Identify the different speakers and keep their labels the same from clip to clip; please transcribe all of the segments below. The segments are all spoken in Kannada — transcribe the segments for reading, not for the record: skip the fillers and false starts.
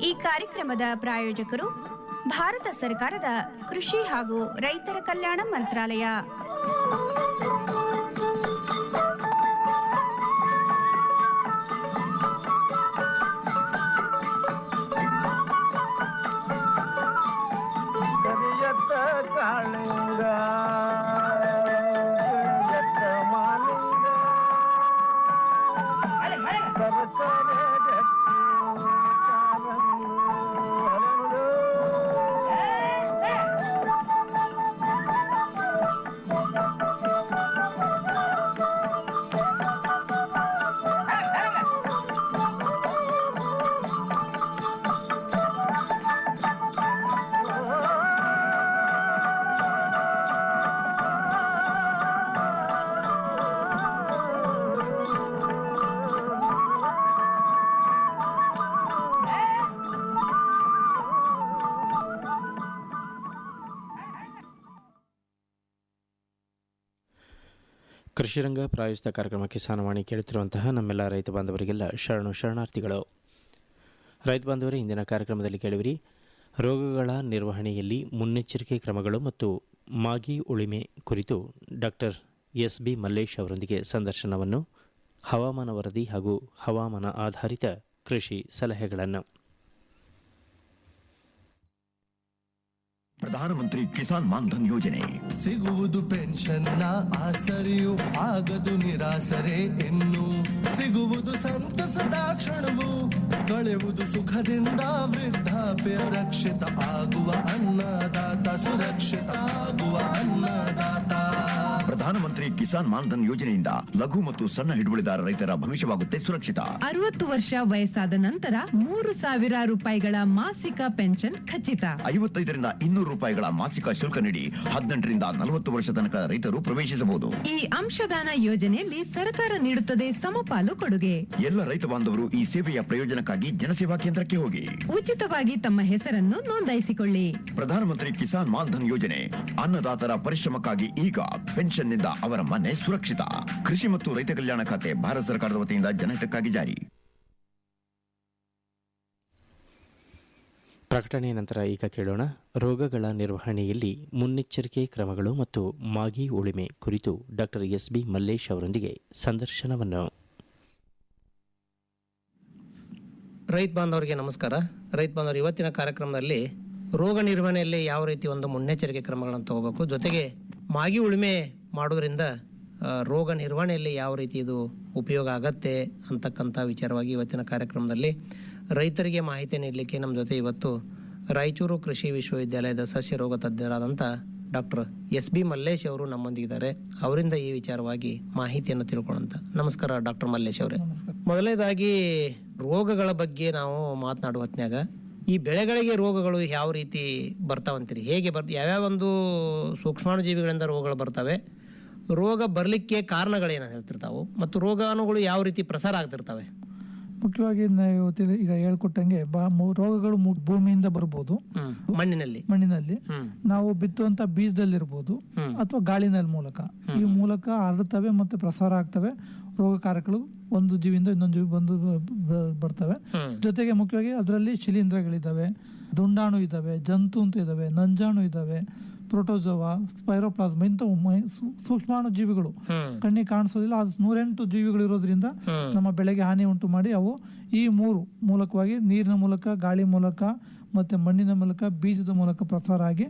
Speaker 1: ಈ ಕಾರ್ಯಕ್ರಮದ ಪ್ರಾಯೋಜಕರು ಭಾರತ ಸರ್ಕಾರದ ಕೃಷಿ ಹಾಗೂ ರೈತರ ಕಲ್ಯಾಣ ಮಂತ್ರಾಲಯ.
Speaker 2: ಕೃಷಿರಂಗ ಪ್ರಾಯೋಜಿತ ಕಾರ್ಯಕ್ರಮ ಕಿಸಾನವಾಣಿ ಕೇಳುತ್ತಿರುವಂತಹ ನಮ್ಮೆಲ್ಲ ರೈತ ಬಾಂಧವರಿಗೆಲ್ಲ ಶರಣಾರ್ಥಿಗಳು. ರೈತ ಬಾಂಧವರೇ, ಇಂದಿನ ಕಾರ್ಯಕ್ರಮದಲ್ಲಿ ಕೇಳುವಿರಿ ರೋಗಗಳ ನಿರ್ವಹಣೆಯಲ್ಲಿ ಮುನ್ನೆಚ್ಚರಿಕೆ ಕ್ರಮಗಳು ಮತ್ತು ಮಾಗಿ ಉಳಿಮೆ ಕುರಿತು ಡಾಕ್ಟರ್ ಎಸ್.ಬಿ. ಮಲ್ಲೇಶ್ ಅವರೊಂದಿಗೆ ಸಂದರ್ಶನವನ್ನು, ಹವಾಮಾನ ವರದಿ ಹಾಗೂ ಹವಾಮಾನ ಆಧಾರಿತ ಕೃಷಿ ಸಲಹೆಗಳನ್ನು.
Speaker 3: ಪ್ರಧಾನಮಂತ್ರಿ ಕಿಸಾನ್ ಮಾನ್ಧನ್ ಯೋಜನೆ
Speaker 4: ಸಿಗುವುದು ಪೆನ್ಷನ್ನ ಆಸರೆಯು ಆಗದು ನಿರಾಸರೆ ಇನ್ನು ಸಿಗುವುದು ಸಂತಸದ ಕ್ಷಣವು ಕಳೆಯುವುದು ಸುಖದಿಂದ ವೃದ್ಧಾಪ್ಯ ರಕ್ಷಿತ ಆಗುವ ಅನ್ನದಾತ ಸುರಕ್ಷಿತ ಆಗುವ ಅನ್ನದಾತ.
Speaker 3: ಪ್ರಧಾನಮಂತ್ರಿ ಕಿಸಾನ್ ಮಾನ್ಧನ್ ಯೋಜನೆಯಿಂದ ಲಘು ಮತ್ತು ಸಣ್ಣ ಹಿಡುವಳಿದಾರ ರೈತರ ಭವಿಷ್ಯವಾಗುತ್ತೆ ಸುರಕ್ಷಿತ.
Speaker 5: 60 ವರ್ಷ ವಯಸ್ಸಾದ ನಂತರ 3,000 ರೂಪಾಯಿಗಳ ಮಾಸಿಕ ಪೆನ್ಷನ್ ಖಚಿತ.
Speaker 3: 55ರಿಂದ 200 ರೂಪಾಯಿಗಳ ಮಾಸಿಕ ಶುಲ್ಕ ನೀಡಿ 18ರಿಂದ 40 ವರ್ಷ ತನಕ ರೈತರು ಪ್ರವೇಶಿಸಬಹುದು.
Speaker 5: ಈ ಅಂಶದಾನ ಯೋಜನೆಯಲ್ಲಿ ಸರ್ಕಾರ ನೀಡುತ್ತದೆ ಸಮಪಾಲು ಕೊಡುಗೆ.
Speaker 3: ಎಲ್ಲ ರೈತ ಬಾಂಧವರು ಈ ಸೇವೆಯ ಪ್ರಯೋಜನಕ್ಕಾಗಿ ಜನಸೇವಾ ಕೇಂದ್ರಕ್ಕೆ ಹೋಗಿ
Speaker 5: ಉಚಿತವಾಗಿ ತಮ್ಮ ಹೆಸರನ್ನು ನೋಂದಾಯಿಸಿಕೊಳ್ಳಿ.
Speaker 3: ಪ್ರಧಾನಮಂತ್ರಿ ಕಿಸಾನ್ ಮಾನ್ಧನ್ ಯೋಜನೆ ಅನ್ನದಾತರ ಪರಿಶ್ರಮಕ್ಕಾಗಿ ಈಗ ಪೆನ್ಷನ್ನಿಂದ ಅವರ ಮನೆ ಸುರಕ್ಷಿತ. ಕೃಷಿ ಮತ್ತು ರೈತ ಕಲ್ಯಾಣ ಖಾತೆ ಭಾರತ ಸರ್ಕಾರದ ವತಿಯಿಂದ ಜನಹಿತಕ್ಕಾಗಿ ಜಾರಿ.
Speaker 2: ಪ್ರಕಟಣೆಯ ನಂತರ ಈಗ ಕೇಳೋಣ ರೋಗಗಳ ನಿರ್ವಹಣೆಯಲ್ಲಿ ಮುನ್ನೆಚ್ಚರಿಕೆ ಕ್ರಮಗಳು ಮತ್ತು ಮಾಗಿ ಉಳಿಮೆ ಕುರಿತು ಡಾಕ್ಟರ್ ಎಸ್.ಬಿ. ಮಲ್ಲೇಶ್ ಅವರೊಂದಿಗೆ ಸಂದರ್ಶನವನ್ನು.
Speaker 6: ರೈತ ಬಾಂಧವರಿಗೆ ನಮಸ್ಕಾರ. ರೈತ ಬಾಂಧವರು, ಇವತ್ತಿನ ಕಾರ್ಯಕ್ರಮದಲ್ಲಿ ರೋಗ ನಿರ್ವಹಣೆಯಲ್ಲಿ ಯಾವ ರೀತಿ ಒಂದು ಮುನ್ನೆಚ್ಚರಿಕೆ ಕ್ರಮಗಳನ್ನು ತಗೋಬೇಕು, ಜೊತೆಗೆ ಮಾಗಿ ಉಳುಮೆ ಮಾಡೋದ್ರಿಂದ ರೋಗ ನಿರ್ವಹಣೆಯಲ್ಲಿ ಯಾವ ರೀತಿ ಇದು ಉಪಯೋಗ ಆಗತ್ತೆ ಅಂತಕ್ಕಂಥ ವಿಚಾರವಾಗಿ ಇವತ್ತಿನ ಕಾರ್ಯಕ್ರಮದಲ್ಲಿ ರೈತರಿಗೆ ಮಾಹಿತಿ ನೀಡಲಿಕ್ಕೆ ನಮ್ಮ ಜೊತೆ ಇವತ್ತು ರಾಯಚೂರು ಕೃಷಿ ವಿಶ್ವವಿದ್ಯಾಲಯದ ಸಸ್ಯ ರೋಗ ತಜ್ಞರಾದಂಥ ಡಾಕ್ಟರ್ ಎಸ್.ಬಿ. ಮಲ್ಲೇಶ್ ಅವರು ನಮ್ಮೊಂದಿಗಿದ್ದಾರೆ. ಅವರಿಂದ ಈ ವಿಚಾರವಾಗಿ ಮಾಹಿತಿಯನ್ನು ತಿಳ್ಕೊಳ್ಳೋಂಥ. ನಮಸ್ಕಾರ ಡಾಕ್ಟರ್ ಮಲ್ಲೇಶ್ ಅವರೇ. ಮೊದಲನೇದಾಗಿ ರೋಗಗಳ ಬಗ್ಗೆ ನಾವು ಮಾತನಾಡುವ ಹೊತ್ನ್ಯಾಗ ಈ ಬೆಳೆಗಳಿಗೆ ರೋಗಗಳು ಯಾವ ರೀತಿ ಬರ್ತಾವಂತೀರಿ, ಹೇಗೆ ಯಾವ್ಯಾವ ಒಂದು ಸೂಕ್ಷ್ಮಾಣುಜೀವಿಗಳಿಂದ ರೋಗಗಳು ಬರ್ತವೆ, ರೋಗ ಬರಲಿಕ್ಕೆ ಕಾರಣಗಳೇನು ಹೇಳ್ತಿರ್ತಾವೆ, ಮತ್ತು ರೋಗಾಣುಗಳು ಯಾವ ರೀತಿ ಪ್ರಸಾರ ಆಗ್ತಿರ್ತವೆ?
Speaker 7: ಮುಖ್ಯವಾಗಿ ನಾವು ಈಗ ಹೇಳ್ಕೊಟ್ಟಂಗೆ ರೋಗಗಳು ಭೂಮಿಯಿಂದ ಬರ್ಬೋದು, ಮಣ್ಣಿನಲ್ಲಿ ನಾವು ಬಿತ್ತುವಂತ ಬೀಜದಲ್ಲಿರ್ಬೋದು ಅಥವಾ ಗಾಳಿನಲ್ಲಿ ಈ ಮೂಲಕ ಹರಡ್ತವೆ ಮತ್ತೆ ಪ್ರಸಾರ ಆಗ್ತವೆ. ರೋಗಕಾರಕಗಳು ಒಂದು ಜೀವಿಯಿಂದ ಇನ್ನೊಂದು ಜೀವಿ ಬಂದು ಬರ್ತವೆ. ಜೊತೆಗೆ ಮುಖ್ಯವಾಗಿ ಅದರಲ್ಲಿ ಶಿಲೀಂಧ್ರಗಳಿದಾವೆ, ದುಂಡಾಣು ಇದಾವೆ, ಜಂತು ಅಂತ ಇದಾವೆ, ನಂಜಾಣು ಇದಾವೆ, ಪ್ರೋಟೋಜೋವಾ, ಸ್ಪೈರೋಪ್ಲಾಸ್ಮಾ ಇಂಥವು ಸೂಕ್ಷ್ಮಾಣು ಜೀವಿಗಳು ಕಣ್ಣಿಗೆ ಕಾಣಿಸೋದಿಲ್ಲ. ಅದು 108 ಜೀವಿಗಳು ಇರೋದ್ರಿಂದ ನಮ್ಮ ಬೆಳೆಗೆ ಹಾನಿ ಉಂಟು ಮಾಡಿ ಅವು ಈ 3 ಮೂಲಕವಾಗಿ ನೀರಿನ ಮೂಲಕ, ಗಾಳಿ ಮೂಲಕ ಮತ್ತೆ ಮಣ್ಣಿನ ಮೂಲಕ, ಬೀಜದ ಮೂಲಕ ಪ್ರಸಾರ ಆಗಿ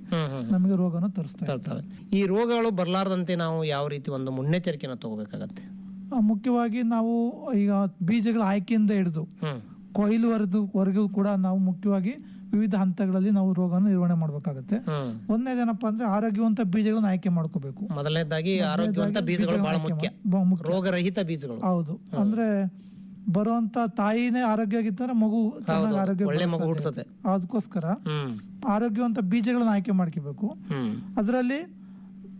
Speaker 7: ನಮಗೆ ರೋಗನ ತರಿಸ್ತಾ ಇರ್ತವೆ.
Speaker 6: ಈ ರೋಗಗಳು ಬರಲಾರದಂತೆ ನಾವು ಯಾವ ರೀತಿ ಒಂದು ಮುನ್ನೆಚ್ಚರಿಕೆನ ತಗೋಬೇಕಾಗತ್ತೆ?
Speaker 7: ಮುಖ್ಯವಾಗಿ ನಾವು ಈಗ ಬೀಜಗಳ ಆಯ್ಕೆಯಿಂದ ಹಿಡಿದು ಕೊಯ್ಲುವರೆಗೂ ಕೂಡ ನಾವು ಮುಖ್ಯವಾಗಿ ವಿವಿಧ ಹಂತಗಳಲ್ಲಿ ನಾವು ರೋಗನ ನಿರ್ವಹಣೆ ಮಾಡಬೇಕಾಗುತ್ತೆ. ಒಂದನೇದೇನಪ್ಪ ಅಂದ್ರೆ ಆರೋಗ್ಯವಂತ ಬೀಜಗಳನ್ನ ಆಯ್ಕೆ ಮಾಡ್ಕೋಬೇಕು.
Speaker 6: ಮೊದಲನೇದಾಗಿ ಆರೋಗ್ಯವಂತ ಬೀಜಗಳು ಬಹಳ ಮುಖ್ಯ, ರೋಗರಹಿತ ಬೀಜಗಳು.
Speaker 7: ಹೌದು, ಅಂದ್ರೆ ಬರುವಂತ ತಾಯಿನೇ ಆರೋಗ್ಯ ಆಗಿದ್ದರೆ ಮಗು
Speaker 6: ಒಳ್ಳೆ ಮಗು ಹುಟ್ಟುತ್ತದೆ.
Speaker 7: ಅದಕ್ಕೋಸ್ಕರ ಆರೋಗ್ಯವಂತ ಬೀಜಗಳನ್ನ ಆಯ್ಕೆ ಮಾಡ್ಕೋಬೇಕು. ಅದರಲ್ಲಿ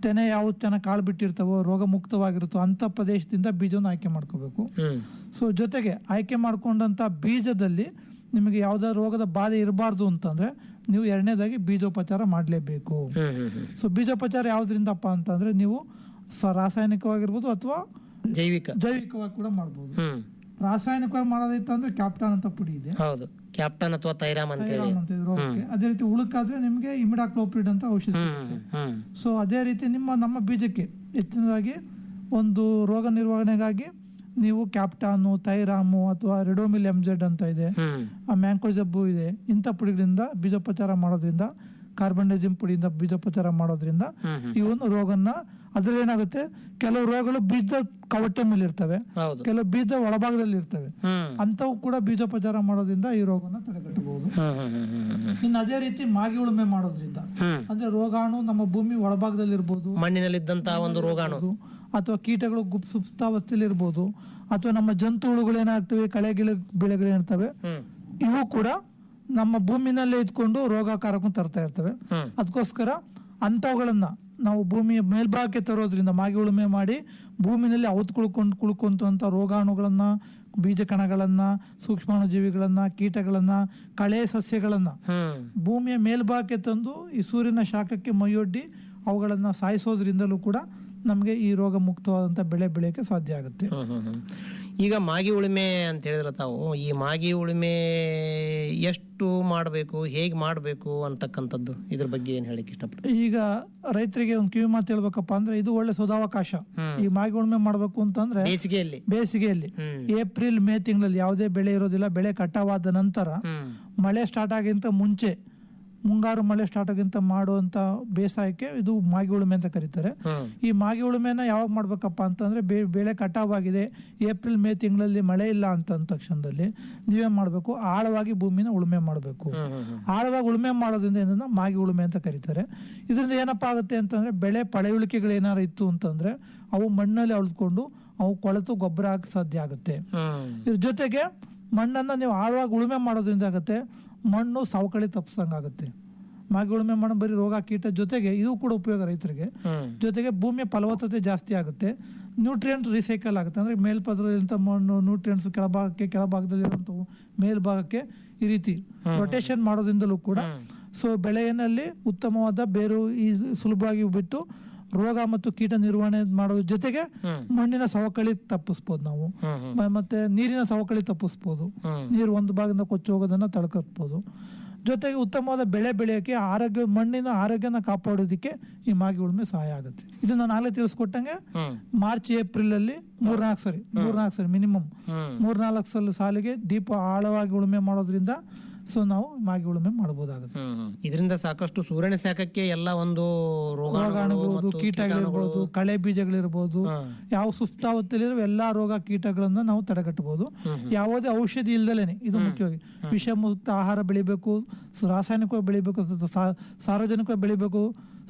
Speaker 7: ತೆನೆ ಯಾವ್ದು ಚೆನ್ನಾಗಿ ಕಾಳು ಬಿಟ್ಟಿರ್ತಾವೋ, ರೋಗ ಮುಕ್ತವಾಗಿರುತ್ತೋ ಅಂತ ಪ್ರದೇಶದಿಂದ ಬೀಜವನ್ನು ಆಯ್ಕೆ ಮಾಡ್ಕೋಬೇಕು. ಸೊ ಜೊತೆಗೆ ಆಯ್ಕೆ ಮಾಡ್ಕೊಂಡಂತ ಬೀಜದಲ್ಲಿ ನಿಮಗೆ ಯಾವ್ದಾದ್ರು ರೋಗದ ಬಾಧೆ ಇರಬಾರ್ದು ಅಂತಂದ್ರೆ ನೀವು ಎರಡನೇದಾಗಿ ಬೀಜೋಪಚಾರ ಮಾಡಲೇಬೇಕು. ಸೊ ಬೀಜೋಪಚಾರ ಯಾವ್ದ್ರಿಂದಪ್ಪ ಅಂತಂದ್ರೆ ನೀವು ರಾಸಾಯನಿಕವಾಗಿರ್ಬೋದು ಅಥವಾ ಜೈವಿಕವಾಗಿ ಕೂಡ ಮಾಡ್ಬೋದು. ರಾಸಾಯನಿಕವಾಗಿ ಮಾಡೋದೈತೆ ಅಂದ್ರೆ ಕ್ಯಾಪ್ಟಾನ್ ಅಂತ ಪುಡಿ ಇದೆ.
Speaker 6: ಹೌದು, ಕ್ಯಾಪ್ಟನ್ ಅಥವಾ ತೈರಾಮ್ ಅಂತ ಹೇಳಿ.
Speaker 7: ರೋಗಕ್ಕೆ ಅದೇ ರೀತಿ ಉಳುಕಾದ್ರೆ ನಿಮಗೆ ಇಮಿಡಾಕ್ಲೋಪ್ರಿಡ್ ಅಂತ ಔಷಧಿ ಸಿಗುತ್ತೆ. ಸೊ ಅದೇ ರೀತಿ ನಮ್ಮ ಬೀಜಕ್ಕೆ ಹೆಚ್ಚಿನದಾಗಿ ಒಂದು ರೋಗ ನಿರ್ವಹಣೆಗಾಗಿ ನೀವು ಕ್ಯಾಪ್ಟಾನು, ತೈರಾಮು ಅಥವಾ ರೆಡೋಮಿಲ್ MZ ಅಂತ ಇದೆ, ಮ್ಯಾಂಕೋಜಬ್ಬು ಇದೆ. ಇಂಥ ಪುಡಿಗಳಿಂದ ಬೀಜೋಪಚಾರ ಮಾಡೋದ್ರಿಂದ, ಕಾರ್ಬನ್ಡೈಜಿಮ್ ಪುಡಿಯಿಂದ ಬೀಜೋಪಚಾರ ಮಾಡೋದ್ರಿಂದ ಈ ಒಂದು ರೋಗನ, ಅದ್ರಲ್ಲಿ ಏನಾಗುತ್ತೆ, ಕೆಲವು ರೋಗಗಳು ಬೀಜ ಕವಟೆ ಮೇಲೆ ಇರ್ತವೆ, ಕೆಲವು ಬೀಜ ಒಳಭಾಗದಲ್ಲಿ ಇರ್ತವೆ. ಅಂತವು ಕೂಡ ಬೀಜೋಪಚಾರ ಮಾಡೋದ್ರಿಂದ ಈ ರೋಗನ ತಡೆಗಟ್ಟಬಹುದು. ಇನ್ನು ಅದೇ ರೀತಿ ಮಾಗಿ ಉಳುಮೆ ಮಾಡೋದ್ರಿಂದ, ಅಂದ್ರೆ ರೋಗಾಣು ನಮ್ಮ ಭೂಮಿ ಒಳಭಾಗದಲ್ಲಿ ಇರ್ಬೋದು,
Speaker 6: ಮಣ್ಣಿನಲ್ಲಿದ್ದಂತಹ ಒಂದು ರೋಗಾಣು
Speaker 7: ಅಥವಾ ಕೀಟಗಳು ಸುಪ್ತಾವಸ್ಥೆಯಲ್ಲಿ ಇರ್ಬೋದು, ಅಥವಾ ನಮ್ಮ ಜಂತು ಹುಳುಗಳು ಏನಾಗ್ತವೆ, ಕಳೆ ಬೆಳೆಗಳು ಏನಿರ್ತವೆ, ಇವು ಕೂಡ ನಮ್ಮ ಭೂಮಿನಲ್ಲೇ ಇದ್ಕೊಂಡು ರೋಗಾಕಾರಕ್ಕೂ ತರ್ತಾ ಇರ್ತವೆ. ಅದಕ್ಕೋಸ್ಕರ ಅಂಥವುಗಳನ್ನ ನಾವು ಭೂಮಿಯ ಮೇಲ್ಭಾಗಕ್ಕೆ ತರೋದ್ರಿಂದ, ಮಾಗಿ ಉಳುಮೆ ಮಾಡಿ ಭೂಮಿನಲ್ಲಿ ಕುಳ್ಕೊಂತ ರೋಗಾಣುಗಳನ್ನ, ಬೀಜ ಕಣಗಳನ್ನ, ಸೂಕ್ಷ್ಮಾಣು ಜೀವಿಗಳನ್ನ, ಕೀಟಗಳನ್ನ, ಕಳೆ ಸಸ್ಯಗಳನ್ನ ಭೂಮಿಯ ಮೇಲ್ಭಾಗಕ್ಕೆ ತಂದು ಈ ಸೂರ್ಯನ ಶಾಖಕ್ಕೆ ಮೈಯೊಡ್ಡಿ ಅವುಗಳನ್ನ ಸಾಯಿಸೋದ್ರಿಂದಲೂ ಕೂಡ ನಮಗೆ ಈ ರೋಗ ಮುಕ್ತವಾದಂಥ ಬೆಳೆ ಬೆಳೆಯಕ್ಕೆ ಸಾಧ್ಯ ಆಗುತ್ತೆ.
Speaker 6: ಈಗ ಮಾಗಿ ಉಳುಮೆ ಅಂತ ಹೇಳಿದ್ರೆ ತಾವು, ಈ ಮಾಗಿ ಉಳುಮೆ ಎಷ್ಟು ಮಾಡಬೇಕು, ಹೇಗೆ ಮಾಡಬೇಕು ಅಂತಕ್ಕಂಥದ್ದು, ಇದ್ರ ಬಗ್ಗೆ ಏನು ಹೇಳಿಕ್ಕೆ ಇಷ್ಟಪಡ್ತೀನಿ.
Speaker 7: ಈಗ ರೈತರಿಗೆ ಒಂದು ಕಿವಿ ಮಾತು ಹೇಳ್ಬೇಕಪ್ಪ ಅಂದ್ರೆ, ಇದು ಒಳ್ಳೆ ಸದಾವಕಾಶ. ಈ ಮಾಗಿ ಉಳುಮೆ ಮಾಡಬೇಕು ಅಂತಂದ್ರೆ ಬೇಸಿಗೆಯಲ್ಲಿ ಏಪ್ರಿಲ್ ಮೇ ತಿಂಗಳಲ್ಲಿ ಯಾವುದೇ ಬೆಳೆ ಇರೋದಿಲ್ಲ. ಬೆಳೆ ಕಟಾವಾದ ನಂತರ ಮಳೆ ಸ್ಟಾರ್ಟ್ ಆಗಿಂತ ಮುಂಚೆ, ಮುಂಗಾರು ಮಳೆ ಸ್ಟಾರ್ಟ್ ಆಗಿಂತ ಮಾಡುವಂತ ಬೇಸಾಯಕ್ಕೆ ಇದು ಮಾಗಿ ಉಳುಮೆ ಅಂತ ಕರೀತಾರೆ. ಈ ಮಾಗಿ ಉಳುಮೆನ ಯಾವಾಗ ಮಾಡ್ಬೇಕಪ್ಪ ಅಂತಂದ್ರೆ, ಬೆಳೆ ಕಟಾವಾಗಿದೆ, ಏಪ್ರಿಲ್ ಮೇ ತಿಂಗಳಲ್ಲಿ ಮಳೆ ಇಲ್ಲ ಅಂತ ತಕ್ಷಣದಲ್ಲಿ ನೀವೇನ್ ಮಾಡ್ಬೇಕು, ಆಳವಾಗಿ ಭೂಮಿನ ಉಳುಮೆ ಮಾಡಬೇಕು. ಆಳವಾಗಿ ಉಳುಮೆ ಮಾಡೋದ್ರಿಂದ ಏನನ್ನ ಮಾಗಿ ಉಳುಮೆ ಅಂತ ಕರೀತಾರೆ. ಇದರಿಂದ ಏನಪ್ಪಾ ಆಗುತ್ತೆ ಅಂತಂದ್ರೆ, ಬೆಳೆ ಪಳೆಯುಳಿಕೆಗಳು ಏನಾರು ಇತ್ತು ಅಂತಂದ್ರೆ ಅವು ಮಣ್ಣಲ್ಲಿ ಅಳಿದ್ಕೊಂಡು ಅವು ಕೊಳೆತು ಗೊಬ್ಬರ ಹಾಕಿ ಸಾಧ್ಯ ಆಗುತ್ತೆ. ಇದ್ರ ಜೊತೆಗೆ ಮಣ್ಣನ್ನ ನೀವು ಆಳವಾಗಿ ಉಳುಮೆ ಮಾಡೋದ್ರಿಂದ ಆಗುತ್ತೆ, ಮಣ್ಣು ಸವಕಳಿ ತಪ್ಪಿಸಂಗಾಗುತ್ತೆ. ಮಾಗಿ ಉಳುಮೆ ಮಾಡೋ ಬರೀ ರೋಗ ಕೀಟ ಜೊತೆಗೆ ಇದು ಕೂಡ ಉಪಯೋಗ ರೈತರಿಗೆ. ಜೊತೆಗೆ ಭೂಮಿಯ ಫಲವತ್ತತೆ ಜಾಸ್ತಿ ಆಗುತ್ತೆ, ನ್ಯೂಟ್ರಿಯೆಂಟ್ ರೀಸೈಕಲ್ ಆಗುತ್ತೆ. ಅಂದ್ರೆ ಮೇಲ್ಪದರಲ್ಲಿಂತ ಮಣ್ಣು ನ್ಯೂಟ್ರಿಯೆಂಟ್ಸ್ ಕೆಳಭಾಗದಲ್ಲಿರುವಂಥವು ಮೇಲ್ಭಾಗಕ್ಕೆ ಈ ರೀತಿ ರೊಟೇಷನ್ ಮಾಡೋದ್ರಿಂದಲೂ ಕೂಡ ಸೊ ಬೆಳೆಯಲ್ಲಿ ಉತ್ತಮವಾದ ಬೇರು ಈ ಸುಲಭವಾಗಿ ಬಿಟ್ಟು ರೋಗ ಮತ್ತು ಕೀಟ ನಿರ್ವಹಣೆ ಮಾಡೋದ್ರ ಜೊತೆಗೆ ಮಣ್ಣಿನ ಸವಕಳಿ ತಪ್ಪಿಸ್ಬೋದು ನಾವು, ಮತ್ತೆ ನೀರಿನ ಸವಕಳಿ ತಪ್ಪಿಸ್ಬೋದು, ನೀರು ಒಂದು ಭಾಗದಿಂದ ಕೊಚ್ಚಿ ಹೋಗೋದನ್ನ ತಡೆಗಟ್ಟಬಹುದು. ಜೊತೆಗೆ ಉತ್ತಮವಾದ ಬೆಳೆ ಬೆಳೆಯೋಕೆ ಮಣ್ಣಿನ ಆರೋಗ್ಯನ ಕಾಪಾಡೋದಕ್ಕೆ ಈ ಮಾಗಿ ಉಳುಮೆ ಸಹಾಯ ಆಗುತ್ತೆ. ಇದು ನಾನು ಆಗಲೇ ತಿಳಿಸ್ಕೊಟ್ಟಂಗೆ ಮಾರ್ಚ್ ಏಪ್ರಿಲ್ ಅಲ್ಲಿ ಮೂರ್ನಾಲ್ಕು ಸರಿ ಮಿನಿಮಮ್ 3-4 ಸಲ ಸಾಲಿಗೆ ಆಳವಾಗಿ ಉಳುಮೆ ಮಾಡೋದ್ರಿಂದ ಸೊ ನಾವು ಮಾಗಿ ಉಳುಮೆ ಮಾಡಬಹುದಾಗುತ್ತೆ.
Speaker 6: ಇದರಿಂದ ಸಾಕಷ್ಟು ಸೂರ್ಯನ ಶಾಖಕ್ಕೆ ಎಲ್ಲ ಒಂದು
Speaker 7: ರೋಗಾಣುಗಳು, ಕೀಟಗಳಿರ್ಬೋದು, ಕಳೆ ಬೀಜಗಳಿರ್ಬೋದು, ಯಾವ ಸುಸ್ತಾವಸ್ಥೆಯಲ್ಲಿರೋ ಎಲ್ಲಾ ರೋಗ ಕೀಟಗಳನ್ನ ನಾವು ತಡೆಗಟ್ಟಬಹುದು. ಯಾವುದೇ ಔಷಧಿ ಇಲ್ದಲೇನೆ, ಇದು ಮುಖ್ಯವಾಗಿ ವಿಷಮುಕ್ತ ಆಹಾರ ಬೆಳಿಬೇಕು, ರಾಸಾಯನಿಕವಾಗಿ ಬೆಳಿಬೇಕು, ಸಾರ್ವಜನಿಕವಾಗಿ ಬೆಳಿಬೇಕು,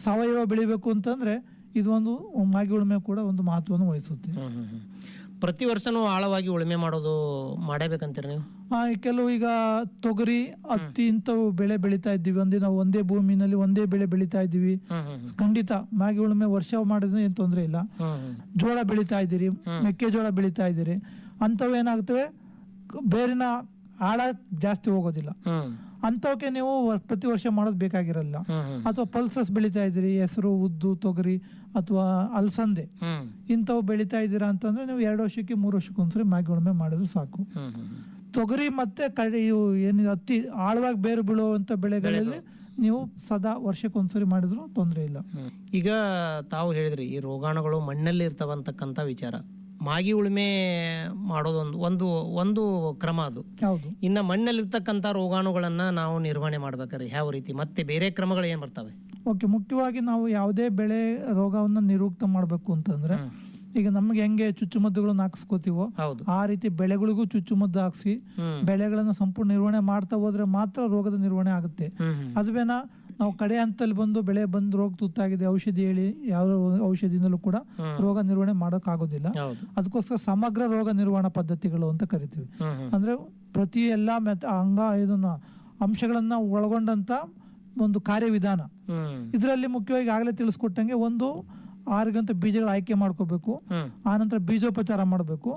Speaker 7: ಸಾವಯವ ಬೆಳಿಬೇಕು ಅಂತಂದ್ರೆ ಇದು ಒಂದು ಮಾಗಿ ಉಳುಮೆ ಕೂಡ ಒಂದು ಮಹತ್ವವನ್ನು ವಹಿಸುತ್ತೆ.
Speaker 6: ಪ್ರತಿ ವರ್ಷನೂ ಆಳವಾಗಿ ಉಳುಮೆ ಮಾಡೋದು ಮಾಡಬೇಕಂತೀರ ನೀವು?
Speaker 7: ಕೆಲವು ಈಗ ತೊಗರಿ, ಹತ್ತಿ ಇಂಥವು ಬೆಳೆ ಬೆಳಿತಾ ಇದ್ದೀವಿ, ನಾವು ಒಂದೇ ಭೂಮಿನಲ್ಲಿ ಒಂದೇ ಬೆಳೆ ಬೆಳಿತಾ ಇದ್ದೀವಿ, ಖಂಡಿತ ಮಾಗಿ ಉಳುಮೆ ವರ್ಷ ಮಾಡಿದ್ರೆ ಏನ್ ತೊಂದರೆ ಇಲ್ಲ. ಜೋಳ ಬೆಳಿತಾ ಇದ್ದೀರಿ, ಮೆಕ್ಕೆಜೋಳ ಬೆಳಿತಾ ಇದ್ದೀರಿ, ಅಂಥವು ಏನಾಗ್ತವೆ, ಬೇರಿನ ಆಳ ಜಾಸ್ತಿ ಹೋಗೋದಿಲ್ಲ. ಅಂತವಕ್ಕೆ ನೀವು ಪ್ರತಿ ವರ್ಷ ಮಾಡೋದು ಬೇಕಾಗಿರಲ್ಲ. ಅಥವಾ ಪಲ್ಸಸ್ ಬೆಳಿತಾ ಇದ್ದೀರಿ, ಹೆಸರು, ಉದ್ದು, ತೊಗರಿ ಅಥವಾ ಅಲಸಂದೆ ಇಂಥವು ಬೆಳಿತಾ ಇದ್ದೀರಾ ಅಂತಂದ್ರೆ ನೀವು 2 ವರ್ಷಕ್ಕೆ 3 ವರ್ಷಕ್ಕೊಂದ್ಸರಿ ಮಾಗಿ ಉಳುಮೆ ಮಾಡಿದ್ರೆ ಸಾಕು. ತೊಗರಿ ಮತ್ತೆ ಏನಿದೆ ಹತ್ತಿ ಆಳವಾಗಿ ಬೇರು ಬೀಳುವಂತ ಬೆಳೆಗಳಲ್ಲಿ ನೀವು ಸದಾ ವರ್ಷಕ್ಕೊಂದ್ಸರಿ ಮಾಡಿದ್ರು ತೊಂದರೆ ಇಲ್ಲ.
Speaker 6: ಈಗ ತಾವು ಹೇಳಿದ್ರಿ ಈ ರೋಗಾಣುಗಳು ಮಣ್ಣಲ್ಲಿ ಇರ್ತಾವಂತಕ್ಕಂಥ ವಿಚಾರ. ಮಾಗಿ ಉಳುಮೆ ಮಾಡೋದೊಂದು ಒಂದು ಒಂದು ಕ್ರಮ ಅದು.
Speaker 7: ಹೌದು.
Speaker 6: ಇನ್ನು ಮಣ್ಣಲ್ಲಿರ್ತಕ್ಕಂಥ ರೋಗಾಣುಗಳನ್ನ ನಾವು ನಿರ್ವಹಣೆ ಮಾಡ್ಬೇಕಾದ್ರೆ ಯಾವ ರೀತಿ, ಮತ್ತೆ ಬೇರೆ ಕ್ರಮಗಳು ಏನ್ ಬರ್ತವೆ?
Speaker 7: ಓಕೆ, ಮುಖ್ಯವಾಗಿ ನಾವು ಯಾವುದೇ ಬೆಳೆ ರೋಗವನ್ನ ನಿರುಕ್ತ ಮಾಡ್ಬೇಕು ಅಂತಂದ್ರೆ, ಈಗ ನಮ್ಗೆ ಹೆಂಗೆ ಚುಚ್ಚುಮದ್ದುಗಳನ್ನ ಹಾಕ್ಸ್ಕೋತೀವೋ ಆ ರೀತಿ ಬೆಳೆಗಳಿಗೂ ಚುಚ್ಚುಮದ್ದು ಹಾಕ್ಸಿ ಬೆಳೆಗಳನ್ನ ಸಂಪೂರ್ಣ ನಿರ್ವಹಣೆ ಮಾಡ್ತಾ ಹೋದ್ರೆ ಮಾತ್ರ ರೋಗದ ನಿರ್ವಹಣೆ ಆಗುತ್ತೆ. ಅದುವೇನ ನಾವು ಕಡೆ ಹಂತದಲ್ಲಿ ಬಂದು ಬೆಳೆ ಬಂದು ರೋಗ ತುತ್ತಾಗಿದೆ ಔಷಧಿ ಹೇಳಿ ಯಾವ ಔಷಧಿಯಿಂದಲೂ ಕೂಡ ರೋಗ ನಿರ್ವಹಣೆ ಮಾಡೋಕ್ ಆಗೋದಿಲ್ಲ. ಅದಕ್ಕೋಸ್ಕರ ಸಮಗ್ರ ರೋಗ ನಿರ್ವಹಣಾ ಪದ್ಧತಿಗಳು ಅಂತ ಕರಿತೀವಿ. ಅಂದ್ರೆ ಪ್ರತಿ ಎಲ್ಲಾ ಇದನ್ನ ಅಂಶಗಳನ್ನ ಒಳಗೊಂಡಂತ ಒಂದು ಕಾರ್ಯವಿಧಾನ. ಇದರಲ್ಲಿ ಮುಖ್ಯವಾಗಿ ಆಗ್ಲೇ ತಿಳಿಸ್ಕೊಟ್ಟಂಗೆ ಒಂದು 6 ಗಂಟೆ ಬೀಜಗಳ ಆಯ್ಕೆ ಮಾಡ್ಕೋಬೇಕು, ಆನಂತರ ಬೀಜೋಪಚಾರ ಮಾಡಬೇಕು,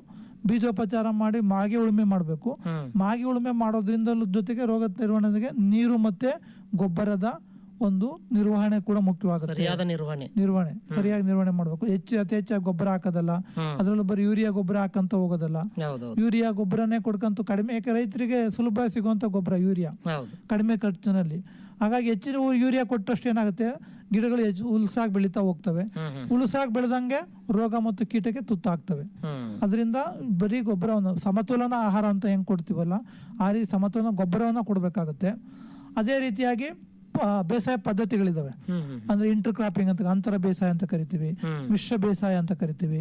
Speaker 7: ಬೀಜೋಪಚಾರ ಮಾಡಿ ಮಾಗಿ ಉಳುಮೆ ಮಾಡಬೇಕು. ಮಾಗಿ ಉಳುಮೆ ಮಾಡೋದ್ರಿಂದ ಜೊತೆಗೆ ರೋಗ ನಿರ್ವಹಣೆಗೆ ನೀರು ಮತ್ತೆ ಗೊಬ್ಬರದ ಒಂದು ನಿರ್ವಹಣೆ ಕೂಡ ಮುಖ್ಯವಾಗುತ್ತೆ.
Speaker 6: ಸರಿಯಾದ
Speaker 7: ನಿರ್ವಹಣೆ ಸರಿಯಾಗಿ ನಿರ್ವಹಣೆ ಮಾಡಬೇಕು. ಅತಿ ಹೆಚ್ಚಾಗಿ ಗೊಬ್ಬರ ಹಾಕೋದಲ್ಲ, ಅದ್ರಲ್ಲೂ ಬರೀ ಯೂರಿಯಾ ಗೊಬ್ಬರ ಹಾಕಂತ ಹೋಗೋದಲ್ಲ. ಯೂರಿಯಾ ಗೊಬ್ಬರನೇ ಕೊಡ್ಕಂತ ಕಡಿಮೆ, ಯಾಕೆ ರೈತರಿಗೆ ಸುಲಭ ಸಿಗುವಂತ ಗೊಬ್ಬರ ಯೂರಿಯಾ ಕಡಿಮೆ ಖರ್ಚಿನಲ್ಲಿ. ಹಾಗಾಗಿ ಹೆಚ್ಚಿನ ಯೂರಿಯಾ ಕೊಟ್ಟಷ್ಟು ಏನಾಗುತ್ತೆ, ಗಿಡಗಳು ಹುಲ್ಸಾಗಿ ಬೆಳೀತಾ ಹೋಗ್ತವೆ. ಹುಲ್ಸಾಗಿ ಬೆಳೆದಂಗೆ ರೋಗ ಮತ್ತು ಕೀಟಕ್ಕೆ ತುತ್ತಾಗ್ತವೆ. ಅದರಿಂದ ಬರೀ ಗೊಬ್ಬರವನ್ನು ಸಮತೋಲನ ಆಹಾರ ಅಂತ ಹೆಂಗ್ ಕೊಡ್ತೀವಲ್ಲ ಆ ರೀತಿ ಸಮತೋಲನ ಗೊಬ್ಬರವನ್ನ ಕೊಡ್ಬೇಕಾಗತ್ತೆ. ಅದೇ ರೀತಿಯಾಗಿ ಬೇಸಾಯ ಪದ್ಧತಿಗಳಿದಾವೆ. ಅಂದ್ರೆ ಇಂಟರ್ ಕ್ರಾಪಿಂಗ್ ಅಂತ, ಅಂತರ ಬೇಸಾಯ ಅಂತ ಕರಿತೀವಿ, ಮಿಶ್ರ ಬೇಸಾಯ ಅಂತ ಕರಿತೀವಿ,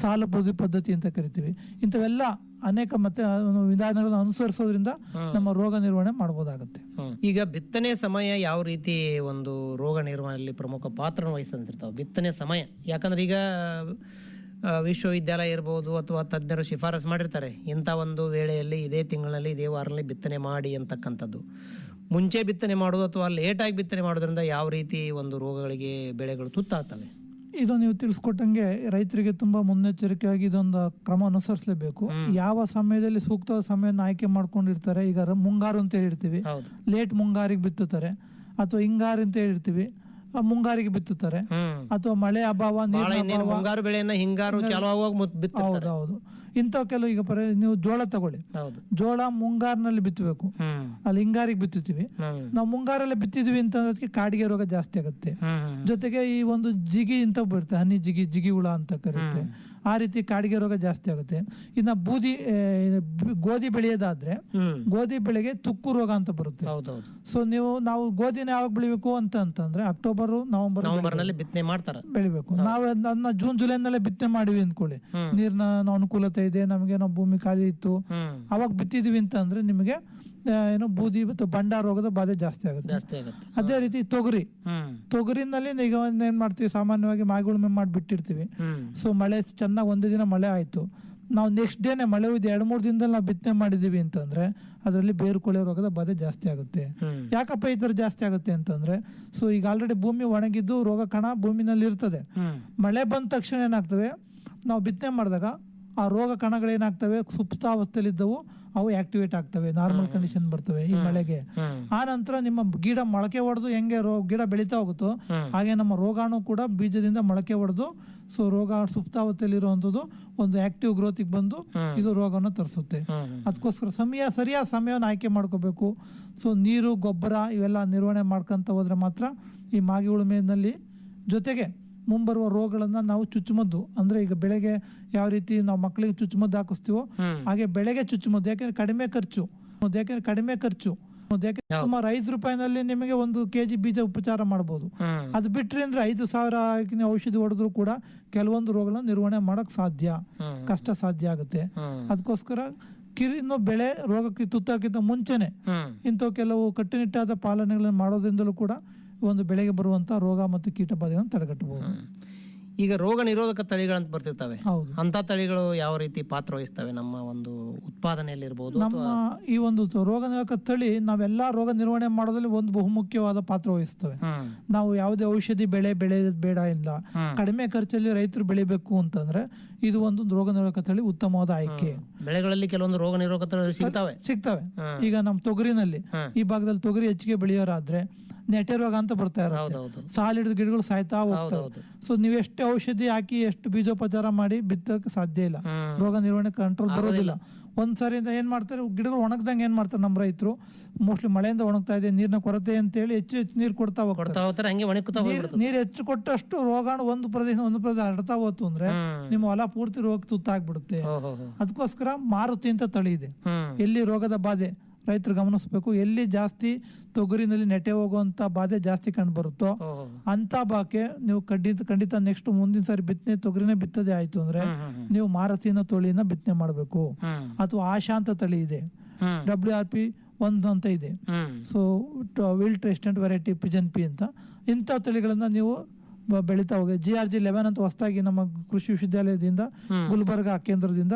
Speaker 7: ಸಾಲಪೋದಿ ಪದ್ಧತಿ ಅಂತ ಕರಿತೀವಿ. ಇಂಥವೆಲ್ಲ ಅನೇಕ ಮತ್ತೆ ವಿಧಾನಗಳನ್ನು ಅನುಸರಿಸೋದ್ರಿಂದ ನಮ್ಮ ರೋಗ ನಿರ್ವಹಣೆ ಮಾಡಬಹುದಾಗುತ್ತೆ.
Speaker 6: ಈಗ ಬಿತ್ತನೆ ಸಮಯ ಯಾವ ರೀತಿ ಒಂದು ರೋಗ ನಿರ್ವಹಣೆಯಲ್ಲಿ ಪ್ರಮುಖ ಪಾತ್ರ ವಹಿಸ್ತಂತಿರ್ತಾವೆ? ಬಿತ್ತನೆ ಸಮಯ, ಯಾಕಂದ್ರೆ ಈಗ ವಿಶ್ವವಿದ್ಯಾಲಯ ಇರ್ಬೋದು ಅಥವಾ ತಜ್ಞರು ಶಿಫಾರಸು ಮಾಡಿರ್ತಾರೆ, ಇಂಥ ಒಂದು ವೇಳೆಯಲ್ಲಿ ಇದೇ ತಿಂಗಳಲ್ಲಿ ಇದೇ ವಾರದಲ್ಲಿ ಬಿತ್ತನೆ ಮಾಡಿ ಅಂತಕ್ಕಂಥದ್ದು. ಮುಂಚೆ ಬಿತ್ತನೆ ಮಾಡೋದು ಅಥವಾ ಲೇಟಾಗಿ ಬಿತ್ತನೆ ಮಾಡೋದ್ರಿಂದ ಯಾವ ರೀತಿ ಒಂದು ರೋಗಗಳಿಗೆ ಬೆಳೆಗಳು ತುತ್ತಾಗ್ತವೆ?
Speaker 7: ಇದು ನೀವು ತಿಳಿಸ್ಕೊಟ್ಟಂಗೆ ರೈತರಿಗೆ ತುಂಬಾ ಮುನ್ನೆಚ್ಚರಿಕೆಯಾಗಿ ಇದೊಂದು ಕ್ರಮ ಅನುಸರಿಸಲೇಬೇಕು. ಯಾವ ಸಮಯದಲ್ಲಿ ಸೂಕ್ತ ಸಮಯವನ್ನು ಆಯ್ಕೆ ಮಾಡ್ಕೊಂಡಿರ್ತಾರೆ. ಈಗ ಮುಂಗಾರು ಅಂತ ಹೇಳಿರ್ತೀವಿ, ಲೇಟ್ ಮುಂಗಾರಿಗೆ ಬಿತ್ತುತ್ತಾರೆ, ಅಥವಾ ಹಿಂಗಾರು ಅಂತ ಹೇಳಿರ್ತೀವಿ, ಮುಂಗಾರಿಗೆ ಬಿತ್ತುತ್ತಾರೆ, ಅಥವಾ ಮಳೆ ಅಭಾವ,
Speaker 6: ಮುಂಗಾರು ಬೆಳೆಯನ್ನ ಹಿಂಗಾರು
Speaker 7: ಹೌದು. ಇಂಥವು ಕೆಲವು ಈಗ ನೀವು ಜೋಳ ತಗೊಳ್ಳಿ, ಜೋಳ ಮುಂಗಾರಿನಲ್ಲಿ ಬಿತ್ತಬೇಕು, ಅಲ್ಲಿ ಹಿಂಗಾರಿಗೆ ಬಿತ್ತುತ್ತೀವಿ. ನಾವು ಮುಂಗಾರಲ್ಲೇ ಬಿತ್ತಿದ್ವಿ ಅಂತ ಅದಕ್ಕೆ ಕಾಡಿಗೆ ರೋಗ ಜಾಸ್ತಿ ಆಗುತ್ತೆ. ಜೊತೆಗೆ ಈ ಒಂದು ಜಿಗಿ ಅಂತ ಬರುತ್ತೆ, ಹನಿ ಜಿಗಿ ಹುಳ ಅಂತ ಕರೀತೆ, ಆ ರೀತಿ ಕಾಡಿಗೆ ರೋಗ ಜಾಸ್ತಿ ಆಗುತ್ತೆ. ಇನ್ನ ಗೋಧಿ ಬೆಳೆಯೋದಾದ್ರೆ ಗೋಧಿ ಬೆಳೆಗೆ ತುಕ್ಕು ರೋಗ ಅಂತ ಬರುತ್ತೆ. ಸೊ ನಾವು ಗೋಧಿನ ಯಾವಾಗ ಬೆಳಿಬೇಕು ಅಂತಂದ್ರೆ ಅಕ್ಟೋಬರ್ ನವೆಂಬರ್
Speaker 6: ಬಿತ್ತನೆ ಮಾಡ್ತಾರೆ,
Speaker 7: ಬೆಳಿಬೇಕು. ನಾವು ಅದನ್ನ ಜೂನ್ ಜುಲೈನಲ್ಲೇ ಬಿತ್ತನೆ ಮಾಡಿವಿ ಅಂದ್ಕೊಳ್ಳಿ, ನೀರಿನ ಅನುಕೂಲತೆ ಇದೆ ನಮಗೆ, ನಾವು ಭೂಮಿ ಖಾಲಿ ಇತ್ತು, ಅವಾಗ ಬಿತ್ತಿದ್ವಿ ಅಂತಂದ್ರೆ ನಿಮಗೆ ಏನು ಬೂದಿ ಮತ್ತು ಬಂಡ ರೋಗದ ಬಾಧೆ ಜಾಸ್ತಿ ಆಗುತ್ತೆ. ಅದೇ ರೀತಿ ತೊಗರಿನಲ್ಲಿ ಈಗ ಏನ್ ಮಾಡ್ತೀವಿ, ಸಾಮಾನ್ಯವಾಗಿ ಮಾಗುಳುಮೆ ಮಾಡಿ ಬಿಟ್ಟಿರ್ತೀವಿ. ಸೊ ಮಳೆ ಚೆನ್ನಾಗಿ ಒಂದೇ ದಿನ ಮಳೆ ಆಯ್ತು, ನಾವು ನೆಕ್ಸ್ಟ್ ಡೇನೆ ಮಳೆ ಹೋಯ್ತು, 2-3 ದಿನದಲ್ಲಿ ನಾವು ಬಿತ್ತನೆ ಮಾಡಿದೀವಿ ಅಂತಂದ್ರೆ ಅದರಲ್ಲಿ ಬೇರು ಕೊಳೆ ರೋಗದ ಬಾಧೆ ಜಾಸ್ತಿ ಆಗುತ್ತೆ. ಯಾಕಪ್ಪ ಈ ತರ ಜಾಸ್ತಿ ಆಗುತ್ತೆ ಅಂತಂದ್ರೆ, ಸೊ ಈಗ ಆಲ್ರೆಡಿ ಭೂಮಿ ಒಣಗಿದ್ದು ರೋಗ ಕಣ ಭೂಮಿನಲ್ಲಿ ಇರ್ತದೆ. ಮಳೆ ಬಂದ ತಕ್ಷಣ ಏನಾಗ್ತದೆ, ನಾವು ಬಿತ್ತನೆ ಮಾಡಿದಾಗ ಆ ರೋಗ ಕಣಗಳೇನಾಗ್ತವೆ, ಸುಪ್ತಾವಸ್ಥೆಯಲ್ಲಿ ಇದ್ದವು ಅವು ಆಕ್ಟಿವೇಟ್ ಆಗ್ತವೆ, ನಾರ್ಮಲ್ ಕಂಡೀಷನ್ ಬರ್ತವೆ ಈ ಮಳೆಗೆ. ಆ ನಂತರ ನಿಮ್ಮ ಗಿಡ ಮೊಳಕೆ ಹೊಡೆದು ಹೆಂಗೆ ಗಿಡ ಬೆಳೀತಾ ಹೋಗುತ್ತೋ ಹಾಗೆ ನಮ್ಮ ರೋಗಾಣು ಕೂಡ ಬೀಜದಿಂದ ಮೊಳಕೆ ಹೊಡೆದು ಸೊ ರೋಗ ಸುಪ್ತಾವಸ್ಥೆಯಲ್ಲಿರುವಂಥದ್ದು ಒಂದು ಆಕ್ಟಿವ್ ಗ್ರೋತಿಗೆ ಬಂದು ಇದು ರೋಗವನ್ನು ತರಿಸುತ್ತೆ. ಅದಕ್ಕೋಸ್ಕರ ಸರಿಯಾದ ಸಮಯವನ್ನು ಆಯ್ಕೆ ಮಾಡ್ಕೋಬೇಕು. ಸೊ ನೀರು, ಗೊಬ್ಬರ ಇವೆಲ್ಲ ನಿರ್ವಹಣೆ ಮಾಡ್ಕೊಂತ ಹೋದ್ರೆ ಮಾತ್ರ ಈ ಮಾಗಿ ಉಳುಮೆಯಲ್ಲಿ ಜೊತೆಗೆ ಮುಂಬರುವ ರೋಗಗಳನ್ನ ನಾವು ಚುಚ್ಚುಮದ್ದು, ಅಂದ್ರೆ ಈಗ ಬೆಳೆಗೆ ಯಾವ ರೀತಿ ನಾವು ಮಕ್ಕಳಿಗೆ ಚುಚ್ಚುಮದ್ದು ಹಾಕಿಸ್ತೀವೋ ಹಾಗೆ ಬೆಳೆಗೆ ಚುಚ್ಚುಮದ್ದು, ಯಾಕೆಂದ್ರೆ ಕಡಿಮೆ ಖರ್ಚು ಸುಮಾರು 5 ರೂಪಾಯಿನಲ್ಲಿ ನಿಮಗೆ 1 kg ಬೀಜ ಉಪಚಾರ ಮಾಡಬಹುದು. ಅದು ಬಿಟ್ರಿ ಅಂದ್ರೆ 5,000 ಔಷಧಿ ಹೊಡೆದ್ರು ಕೂಡ ಕೆಲವೊಂದು ರೋಗಗಳನ್ನ ನಿರ್ವಹಣೆ ಮಾಡಕ್ ಕಷ್ಟ ಸಾಧ್ಯ ಆಗುತ್ತೆ. ಅದಕ್ಕೋಸ್ಕರ ಇನ್ನು ಬೆಳೆ ರೋಗಕ್ಕೆ ತುತ್ತಾಕಿಂತ ಮುಂಚೆನೆ ಇಂಥವು ಕೆಲವು ಕಟ್ಟುನಿಟ್ಟಾದ ಪಾಲನೆಗಳನ್ನು ಮಾಡೋದ್ರಿಂದಲೂ ಕೂಡ ಒಂದು ಬೆಳೆಗೆ ಬರುವಂತ ರೋಗ ಮತ್ತು ಕೀಟ ಬಾಧೆಗಳನ್ನು ತಡೆಗಟ್ಟಬಹುದು.
Speaker 6: ಈಗ ರೋಗ ನಿರೋಧಕ ತಳಿಗಳಂತ ಬರ್ತಿರ್ತವೆ, ಅಂತ ತಳಿಗಳು ಯಾವ ರೀತಿ ಪಾತ್ರ ವಹಿಸ್ತವೆ ನಮ್ಮ ಒಂದು ಉತ್ಪಾದನೆಯಲ್ಲಿ ಇರಬಹುದು?
Speaker 7: ನಮ್ಮ ಈ ಒಂದು ರೋಗ ನಿರೋಧಕ ತಳಿ ನಾವೆಲ್ಲಾ ರೋಗ ನಿರ್ವಹಣೆ ಮಾಡೋದ್ರಲ್ಲಿ ಒಂದು ಬಹುಮುಖ್ಯವಾದ ಪಾತ್ರ ವಹಿಸ್ತವೆ. ನಾವು ಯಾವುದೇ ಔಷಧಿ ಬೆಳೆಯೋದು ಬೇಡ ಇಲ್ಲ, ಕಡಿಮೆ ಖರ್ಚಲ್ಲಿ ರೈತರು ಬೆಳಿಬೇಕು ಅಂತಂದ್ರೆ ಇದು ಒಂದು ರೋಗ ನಿರೋಧಕ ತಳಿ ಉತ್ತಮವಾದ ಆಯ್ಕೆ.
Speaker 6: ಬೆಳೆಗಳಲ್ಲಿ ಕೆಲವೊಂದು ರೋಗ ನಿರೋಧಕ ತಳಿ ಸಿಗ್ತವೆ.
Speaker 7: ಈಗ ನಮ್ಮ ತೊಗರಿನಲ್ಲಿ ಈ ಭಾಗದಲ್ಲಿ ತೊಗರಿ ಹೆಚ್ಚಿಗೆ ಬೆಳೆಯೋರಾದ್ರೆ ನೆಟೆ ರೋಗ ಅಂತ ಬರ್ತಾ ಇರುತ್ತೆ, ಸಾಲಿಡಿದ ಗಿಡಗಳು ಸಾಯ್ತಾ ಹೋಗ್ತವೆ. ಸೊ ನೀವೆಷ್ಟೇ ಔಷಧಿ ಹಾಕಿ ಎಷ್ಟು ಬೀಜೋಪಚಾರ ಮಾಡಿ ಬಿತ್ತಕ್ಕೆ ಸಾಧ್ಯ ಇಲ್ಲ, ರೋಗ ನಿರ್ವಹಣೆ ಕಂಟ್ರೋಲ್ ಬರೋದಿಲ್ಲ. ಒಂದ್ಸರಿಯಿಂದ ಏನ್ ಮಾಡ್ತಾರೆ, ಗಿಡಗಳು ಒಣಗ್ದಂಗೆ ಏನ್ ಮಾಡ್ತಾರೆ ನಮ್ಮ ರೈತರು, ಮೋಸ್ಟ್ಲಿ ಮಳೆಯಿಂದ ಒಣಗ್ತಾ ಇದೆ, ನೀರಿನ ಕೊರತೆ ಅಂತ ಹೇಳಿ ಹೆಚ್ಚು ನೀರು ಕೊಡ್ತಾ ಹೋಗ್ತಾರೆ. ನೀರು ಹೆಚ್ಚು ಕೊಟ್ಟಷ್ಟು ರೋಗಾಣು ಒಂದು ಪ್ರದೇಶ ಹರಡ್ತಾ ಹೋತು ಅಂದ್ರೆ ನಿಮ್ಮ ಹೊಲ ಪೂರ್ತಿ ರೋಗ ತುತ್ತಾಗ್ಬಿಡುತ್ತೆ. ಅದಕ್ಕೋಸ್ಕರ ಮಾರುತಿ ಅಂತ ತಳಿ ಇದೆ, ಎಲ್ಲಿ ರೋಗದ ಬಾಧೆ ರೈತರು ಗಮನಿಸಬೇಕು, ಎಲ್ಲಿ ಜಾಸ್ತಿ ತೊಗರಿನಲ್ಲಿ ನೆಟೆ ಹೋಗುವಂತ ಬಾಧೆ ಜಾಸ್ತಿ ಕಂಡು ಬರುತ್ತೋ ಅಂತ ಬಾಕೆ ನೀವು ಖಂಡಿತ ನೆಕ್ಸ್ಟ್ ಮುಂದಿನ ಸಾರಿ ಬಿತ್ತನೆ ತೊಗರಿನೇ ಬಿತ್ತದೇ ಆಯ್ತು ಅಂದ್ರೆ ನೀವು ಮಾರುತಿನ ತಳಿನ ಬಿತ್ತನೆ ಮಾಡಬೇಕು. ಅಥವಾ ಆಶಾ ಅಂತ ತಳಿ ಇದೆ, WRP 1 ಅಂತ ಇದೆ, so wild resistant variety pigeon pea ಅಂತ. ಇಂಥ ತಳಿಗಳನ್ನ ನೀವು ಬೆಳೀತಾ ಹೋಗಿ GRG 11 ಅಂತ ಹೊಸದಾಗಿ ನಮ್ಮ ಕೃಷಿ ವಿಶ್ವವಿದ್ಯಾಲಯದಿಂದ ಗುಲ್ಬರ್ಗಾ ಕೇಂದ್ರದಿಂದ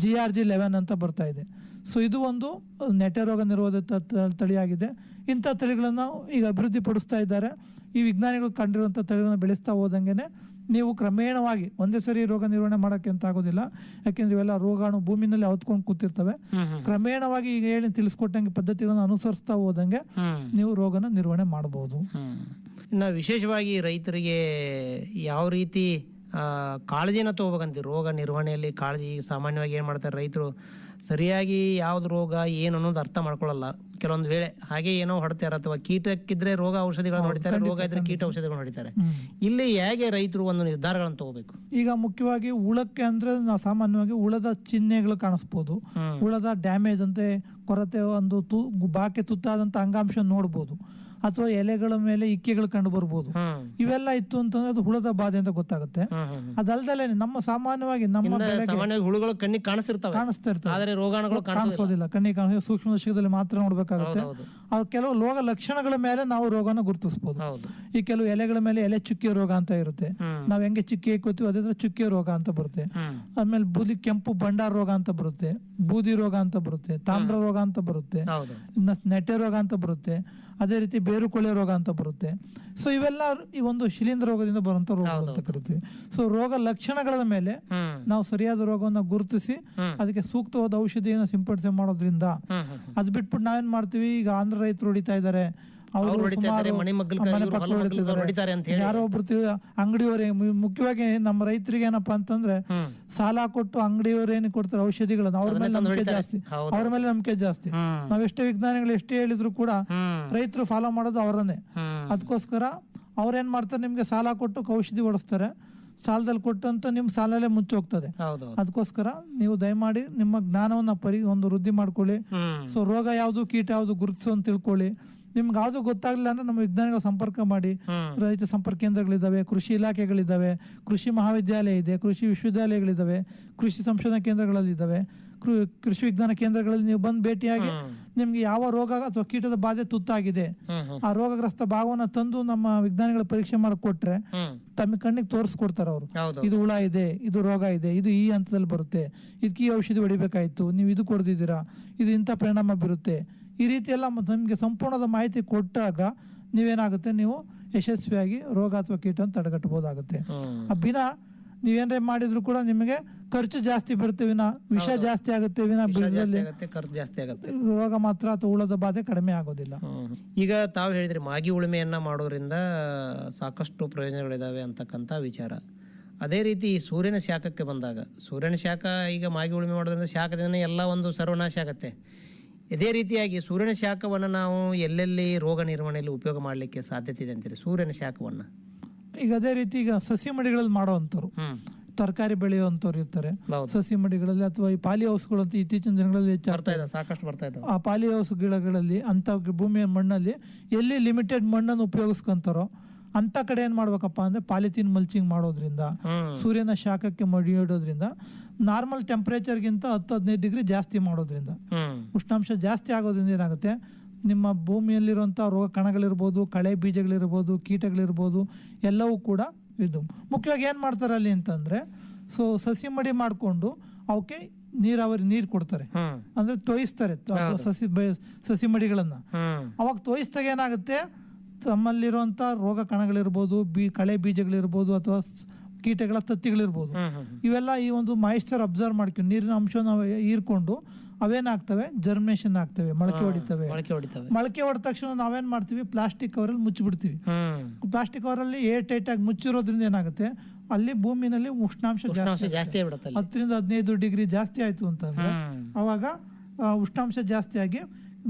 Speaker 7: GRG 11 ಅಂತ ಬರ್ತಾ ಇದೆ. ಸೊ ಇದು ಒಂದು ನೆಟೆ ರೋಗ ನಿರೋಧಕ ತಳಿಯಾಗಿದೆ. ಇಂಥ ತಳಿಗಳನ್ನ ಈಗ ಅಭಿವೃದ್ಧಿ ಪಡಿಸ್ತಾ ಇದ್ದಾರೆ. ಈ ವಿಜ್ಞಾನಿಗಳು ಕಂಡಿರುವಂಥ ತಳಿಗಳನ್ನ ಬೆಳೆಸ್ತಾ ಹೋದಂಗೆನೆ ನೀವು ಕ್ರಮೇಣವಾಗಿ ಒಂದೇ ಸರಿ ರೋಗ ನಿರ್ವಹಣೆ ಮಾಡೋಕ್ಕೆ ಅಂತ ಆಗೋದಿಲ್ಲ. ಯಾಕೆಂದ್ರೆ ಇವೆಲ್ಲ ರೋಗಾಣು ಭೂಮಿನಲ್ಲಿ ಹೊತ್ಕೊಂಡು ಕೂತಿರ್ತವೆ. ಕ್ರಮೇಣವಾಗಿ ಈಗ ಹೇಳಿ ತಿಳಿಸ್ಕೊಟ್ಟಂಗೆ ಪದ್ಧತಿಗಳನ್ನು ಅನುಸರಿಸ್ತಾ ಹೋದಂಗೆ ನೀವು ರೋಗನ ನಿರ್ವಹಣೆ ಮಾಡಬಹುದು.
Speaker 6: ಇನ್ನು ವಿಶೇಷವಾಗಿ ರೈತರಿಗೆ ಯಾವ ರೀತಿ ಕಾಳಜಿನ ತಗೋಬೇಕಂತೀವಿ ರೋಗ ನಿರ್ವಹಣೆಯಲ್ಲಿ? ಕಾಳಜಿ ಸಾಮಾನ್ಯವಾಗಿ ಏನು ಮಾಡ್ತಾರೆ ರೈತರು, ಸರಿಯಾಗಿ ಯಾವ್ದು ರೋಗ ಏನು ಅನ್ನೋದು ಅರ್ಥ ಮಾಡ್ಕೊಳ್ಳಲ್ಲ. ಕೆಲವೊಂದು ವೇಳೆ ಹಾಗೆ ಏನೋ ಹೊಡ್ತಾರೆ, ಅಥವಾ ಕೀಟಕ್ಕಿದ್ರೆ ರೋಗ ಔಷಧಿಗಳನ್ನು ಹೊಡಿತಾರೆ, ರೋಗ ಇದ್ರೆ ಕೀಟ ಔಷಧಿಗಳನ್ನು ಹೊಡಿತಾರೆ. ಇಲ್ಲಿ ಹೇಗೆ ರೈತರು ಒಂದು ನಿರ್ಧಾರಗಳನ್ನು ತಗೋಬೇಕು?
Speaker 7: ಈಗ ಮುಖ್ಯವಾಗಿ ಹುಳಕ್ಕೆ ಅಂದ್ರೆ ನಾವು ಸಾಮಾನ್ಯವಾಗಿ ಹುಳದ ಚಿಹ್ನೆಗಳು ಕಾಣಿಸ್ಬೋದು. ಹುಳದ ಡ್ಯಾಮೇಜ್ ಅಂತೆ ಕೊರತೆ, ಒಂದು ಬಾಕೆ ತುತ್ತಾದಂತ ಅಂಗಾಂಶ ನೋಡ್ಬೋದು, ಅಥವಾ ಎಲೆಗಳ ಮೇಲೆ ಇಕ್ಕೆಗಳು ಕಂಡು ಬರ್ಬೋದು. ಇವೆಲ್ಲ ಇತ್ತು ಅಂತಂದ್ರೆ ಅದು ಹುಳದ ಬಾಧೆ ಅಂತ ಗೊತ್ತಾಗುತ್ತೆ. ಅದಲ್ದಲೇ ನಮ್ಮ ಸಾಮಾನ್ಯವಾಗಿ
Speaker 6: ಹುಳುಗಳು ಕಣ್ಣಿಗೆ ಕಾಣಿಸ್ತಾ ಇರ್ತವೆ, ಆದರೆ ರೋಗಾಣುಗಳು
Speaker 7: ಕಾಣಿಸೋದಿಲ್ಲ. ಕಣ್ಣಿಗೆ ಕಾಣಿಸೋ ಸೂಕ್ಷ್ಮದರ್ಶಕದಲ್ಲಿ ಮಾತ್ರ ನೋಡ್ಬೇಕಾಗುತ್ತೆ. ಅದು ಕೆಲವು ರೋಗ ಲಕ್ಷಣಗಳ ಮೇಲೆ ನಾವು ರೋಗನ ಗುರುತಿಸಬಹುದು. ಈ ಕೆಲವು ಎಲೆಗಳ ಮೇಲೆ ಎಲೆ ಚುಕ್ಕೆ ರೋಗ ಅಂತ ಇರುತ್ತೆ. ನಾವ್ ಹೆಂಗೆ ಚುಕ್ಕೆ ಇಕ್ಕೋತೀವಿ ಅದೇ ಚುಕ್ಕೆ ರೋಗ ಅಂತ ಬರುತ್ತೆ. ಆಮೇಲೆ ಬೂದಿ ಕೆಂಪು ಬಂಡಾರ ರೋಗ ಅಂತ ಬರುತ್ತೆ, ಬೂದಿ ರೋಗ ಅಂತ ಬರುತ್ತೆ, ತಾಮ್ರ ರೋಗ ಅಂತ ಬರುತ್ತೆ, ನೆಟ್ಟೆ ರೋಗ ಅಂತ ಬರುತ್ತೆ, ಅದೇ ರೀತಿ ಬೇರುಕೊಳೆ ರೋಗ ಅಂತ ಬರುತ್ತೆ. ಸೊ ಇವೆಲ್ಲ ಈ ಒಂದು ಶಿಲೀಂಧ್ರ ರೋಗದಿಂದ ಬರುವಂತ ರೋಗ ಅಂತ ಕರಿತೀವಿ. ಸೊ ರೋಗ ಲಕ್ಷಣಗಳ ಮೇಲೆ ನಾವು ಸರಿಯಾದ ರೋಗವನ್ನ ಗುರುತಿಸಿ ಅದಕ್ಕೆ ಸೂಕ್ತವಾದ ಔಷಧಿಯನ್ನು ಸಿಂಪಡಿಸಿ ಮಾಡೋದ್ರಿಂದ, ಅದ್ ಬಿಟ್ಬಿಟ್ಟು ನಾವೇನ್ ಮಾಡ್ತೀವಿ, ಈಗ ಆಂಧ್ರ ರೈತರು ಹೊಡಿತಾ ಇದ್ದಾರೆ, ಯಾರೋ ಒಬ್ರು ಅಂಗಡಿಯವರೇ, ಮುಖ್ಯವಾಗಿ ನಮ್ಮ ರೈತರಿಗೆ ಏನಪ್ಪಾ ಅಂತಂದ್ರೆ ಸಾಲ ಕೊಟ್ಟು ಅಂಗಡಿಯವರು ಏನ್ ಕೊಡ್ತಾರೆ ಔಷಧಿಗಳನ್ನ, ಅವ್ರ ಮೇಲೆ ನಂಬಿಕೆ ಜಾಸ್ತಿ. ನಾವೆಷ್ಟೇ ವಿಜ್ಞಾನಿಗಳು ಎಷ್ಟೇ ಹೇಳಿದ್ರು ಕೂಡ ರೈತರು ಫಾಲೋ ಮಾಡೋದು ಅವರನ್ನೇ. ಅದಕ್ಕೋಸ್ಕರ ಅವ್ರೇನ್ ಮಾಡ್ತಾರೆ, ನಿಮ್ಗೆ ಸಾಲ ಕೊಟ್ಟು ಔಷಧಿ ಹೊಡಿಸ್ತಾರೆ, ಸಾಲದಲ್ಲಿ ಕೊಟ್ಟಂತ ನಿಮ್ ಸಾಲಲ್ಲೇ ಮುಚ್ಚಿ ಹೋಗ್ತದೆ. ಅದಕ್ಕೋಸ್ಕರ ನೀವು ದಯಮಾಡಿ ನಿಮ್ಮ ಜ್ಞಾನವನ್ನ ಒಂದು ವೃದ್ಧಿ ಮಾಡ್ಕೊಳ್ಳಿ. ಸೊ ರೋಗ ಯಾವ್ದು ಕೀಟ ಯಾವ್ದು ಗುರುತಿಸು ಅಂತ ತಿಳ್ಕೊಳ್ಳಿ. ನಿಮ್ಗೆ ಯಾವ್ದು ಗೊತ್ತಾಗ್ಲಿಲ್ಲ ಅಂದ್ರೆ ನಮ್ಮ ವಿಜ್ಞಾನಿಗಳ ಸಂಪರ್ಕ ಮಾಡಿ. ರೈತ ಸಂಪರ್ಕ ಕೇಂದ್ರಗಳಿದ್ದಾವೆ, ಕೃಷಿ ಇಲಾಖೆಗಳಿದ್ದಾವೆ, ಕೃಷಿ ಮಹಾವಿದ್ಯಾಲಯ ಇದೆ, ಕೃಷಿ ವಿಶ್ವವಿದ್ಯಾಲಯಗಳಿದ್ದಾವೆ, ಕೃಷಿ ಸಂಶೋಧನಾ ಕೇಂದ್ರಗಳಲ್ಲಿದ್ದಾವೆ, ಕೃಷಿ ವಿಜ್ಞಾನ ಕೇಂದ್ರಗಳಲ್ಲಿ ನೀವು ಬಂದು ಭೇಟಿಯಾಗಿ ನಿಮ್ಗೆ ಯಾವ ರೋಗ ಅಥವಾ ಕೀಟದ ಬಾಧೆ ತುತ್ತಾಗಿದೆ ಆ ರೋಗಗ್ರಸ್ತ ಭಾಗವನ್ನ ತಂದು ನಮ್ಮ ವಿಜ್ಞಾನಿಗಳ ಪರೀಕ್ಷೆ ಮಾಡಿ ಕೊಟ್ರೆ ತಮ್ಮ ಕಣ್ಣಿಗೆ ತೋರಿಸ್ಕೊಡ್ತಾರೆ ಅವರು. ಇದು ಹುಳ ಇದೆ, ಇದು ರೋಗ ಇದೆ, ಇದು ಈ ಹಂತದಲ್ಲಿ ಬರುತ್ತೆ, ಇದಕ್ಕೆ ಈ ಔಷಧಿ ಹೊಡಿಬೇಕಾಯ್ತು, ನೀವು ಇದು ಕೊಡ್ದಿದ್ದೀರಾ, ಇದು ಇಂಥ ಪರಿಣಾಮ ಬೀರುತ್ತೆ. ಈ ರೀತಿ ಎಲ್ಲ ನಿಮ್ಗೆ ಸಂಪೂರ್ಣದ ಮಾಹಿತಿ ಕೊಟ್ಟಾಗ ನೀವೇನಾಗುತ್ತೆ, ನೀವು ಯಶಸ್ವಿಯಾಗಿ ರೋಗ ಅಥವಾ ಕೀಟವನ್ನು ತಡೆಗಟ್ಟಬಹುದಾಗುತ್ತೆ. ಬಿನಾ ನೀವೇನ್ರೆ ಮಾಡಿದ್ರು ಕೂಡ ನಿಮಗೆ ಖರ್ಚು ಜಾಸ್ತಿ ಬರುತ್ತೆ ವಿನ ವಿಷ ಜಾಸ್ತಿ ಆಗುತ್ತೆ ವಿನ
Speaker 6: ಖರ್ಚು ಜಾಸ್ತಿ ಆಗುತ್ತೆ,
Speaker 7: ರೋಗ ಮಾತ್ರ ಅಥವಾ ಹುಳದ ಬಾಧೆ ಕಡಿಮೆ ಆಗೋದಿಲ್ಲ.
Speaker 6: ಈಗ ತಾವು ಹೇಳಿದ್ರಿ ಮಾಗಿ ಉಳುಮೆಯನ್ನ ಮಾಡೋದ್ರಿಂದ ಸಾಕಷ್ಟು ಪ್ರಯೋಜನಗಳಿದಾವೆ ಅಂತಕ್ಕಂಥ ವಿಚಾರ. ಅದೇ ರೀತಿ ಸೂರ್ಯನ ಶಾಖಕ್ಕೆ ಬಂದಾಗ, ಸೂರ್ಯನ ಶಾಖ ಈಗ ಮಾಗಿ ಉಳುಮೆ ಮಾಡೋದ್ರಿಂದ ಶಾಖದಿಂದ ಎಲ್ಲ ಒಂದು ಸರ್ವನಾಶ ಆಗತ್ತೆ. ಇದೇ ರೀತಿಯಾಗಿ ಸೂರ್ಯನ ಶಾಖವನ್ನು ನಾವು ಎಲ್ಲೆಲ್ಲಿ ರೋಗ ನಿರ್ವಹಣೆಯಲ್ಲಿ ಉಪಯೋಗ ಮಾಡಲಿಕ್ಕೆ ಸಾಧ್ಯತೆ ಇದೆ ಅಂತೀರಿ? ಸೂರ್ಯನ ಶಾಖವನ್ನು
Speaker 7: ಈಗ ಅದೇ ರೀತಿ ಈಗ ಸಸಿ ಮಡಿಗಳಲ್ಲಿ ಮಾಡುವಂಥವ್ರು, ತರಕಾರಿ ಬೆಳೆಯುವಂಥವ್ರು ಇರ್ತಾರೆ ಸಸಿ ಮಡಿಗಳಲ್ಲಿ, ಅಥವಾ ಈ ಪಾಲಿ ಹೌಸ್ಗಳು ಅಂತ ಇತ್ತೀಚಿನ ದಿನಗಳಲ್ಲಿ
Speaker 6: ಸಾಕಷ್ಟು ಬರ್ತಾ ಇದ್ದಾವೆ.
Speaker 7: ಆ ಪಾಲಿ ಹೌಸ್ ಗಿಡಗಳಲ್ಲಿ ಅಂತ ಭೂಮಿಯ ಮಣ್ಣಲ್ಲಿ ಎಲ್ಲಿ ಲಿಮಿಟೆಡ್ ಮಣ್ಣನ್ನು ಉಪಯೋಗಿಸ್ಕೊಂತಾರೋ ಅಂತ ಕಡೆ ಏನ್ ಮಾಡ್ಬೇಕಪ್ಪ ಅಂದ್ರೆ ಪಾಲಿಥೀನ್ ಮಲ್ಚಿಂಗ್ ಮಾಡೋದ್ರಿಂದ, ಸೂರ್ಯನ ಶಾಖಕ್ಕೆ ಮಡಿಯೋದ್ರಿಂದ, ನಾರ್ಮಲ್ ಟೆಂಪರೇಚರ್ಗಿಂತ 10-15 ಡಿಗ್ರಿ ಜಾಸ್ತಿ ಮಾಡೋದ್ರಿಂದ, ಉಷ್ಣಾಂಶ ಜಾಸ್ತಿ ಆಗೋದ್ರಿಂದ ಏನಾಗುತ್ತೆ, ನಿಮ್ಮ ಭೂಮಿಯಲ್ಲಿರುವಂಥ ರೋಗ ಕಣಗಳಿರ್ಬೋದು, ಕಳೆ ಬೀಜಗಳಿರ್ಬೋದು, ಕೀಟಗಳಿರ್ಬೋದು, ಎಲ್ಲವೂ ಕೂಡ ಇದು. ಮುಖ್ಯವಾಗಿ ಏನು ಮಾಡ್ತಾರೆ ಅಲ್ಲಿ ಅಂತಂದ್ರೆ, ಸೊ ಸಸಿ ಮಡಿ ಮಾಡಿಕೊಂಡು ಅವಕ್ಕೆ ನೀರು ಕೊಡ್ತಾರೆ, ಅಂದ್ರೆ ತೋಯಿಸ್ತಾರೆ ಸಸಿ ಮಡಿಗಳನ್ನ. ಅವಾಗ ತೋಯಿಸಿದಾಗ ಏನಾಗುತ್ತೆ, ತಮ್ಮಲ್ಲಿರುವಂಥ ರೋಗ ಕಣಗಳಿರ್ಬೋದು, ಕಳೆ ಬೀಜಗಳಿರ್ಬೋದು, ಅಥವಾ ಕೀಟಗಳ ತತ್ತಿಗಳಿರ್ಬೋದು, ಇವೆಲ್ಲ ಈ ಒಂದು ಮಾಯಿಶ್ಚರ್ ಅಬ್ಸರ್ವ್ ಮಾಡ್ಕೊಂಡು ನೀರಿನ ಅಂಶ ನಾವು ಹೀರ್ಕೊಂಡು ಅವೇನಾಗ್ತವೆ, ಜರ್ಮಿನೇಷನ್ ಆಗ್ತವೆ, ಮೊಳಕೆ ಹೊಡಿತವೆ. ಮೊಳಕೆ ಹೊಡೆದ ತಕ್ಷಣ ನಾವೇನ್ ಮಾಡ್ತೀವಿ, ಪ್ಲಾಸ್ಟಿಕ್ ಕವರಲ್ಲಿ ಮುಚ್ಚಿಬಿಡ್ತೀವಿ. ಪ್ಲಾಸ್ಟಿಕ್ ಕವರಲ್ಲಿ ಏರ್ ಟೈಟ್ ಆಗಿ ಮುಚ್ಚಿರೋದ್ರಿಂದ ಏನಾಗುತ್ತೆ, ಅಲ್ಲಿ ಭೂಮಿನಲ್ಲಿ ಉಷ್ಣಾಂಶ ಜಾಸ್ತಿ 10-15 ಡಿಗ್ರಿ ಜಾಸ್ತಿ ಆಯ್ತು ಅಂತಂದ್ರೆ ಅವಾಗ ಉಷ್ಣಾಂಶ ಜಾಸ್ತಿ ಆಗಿ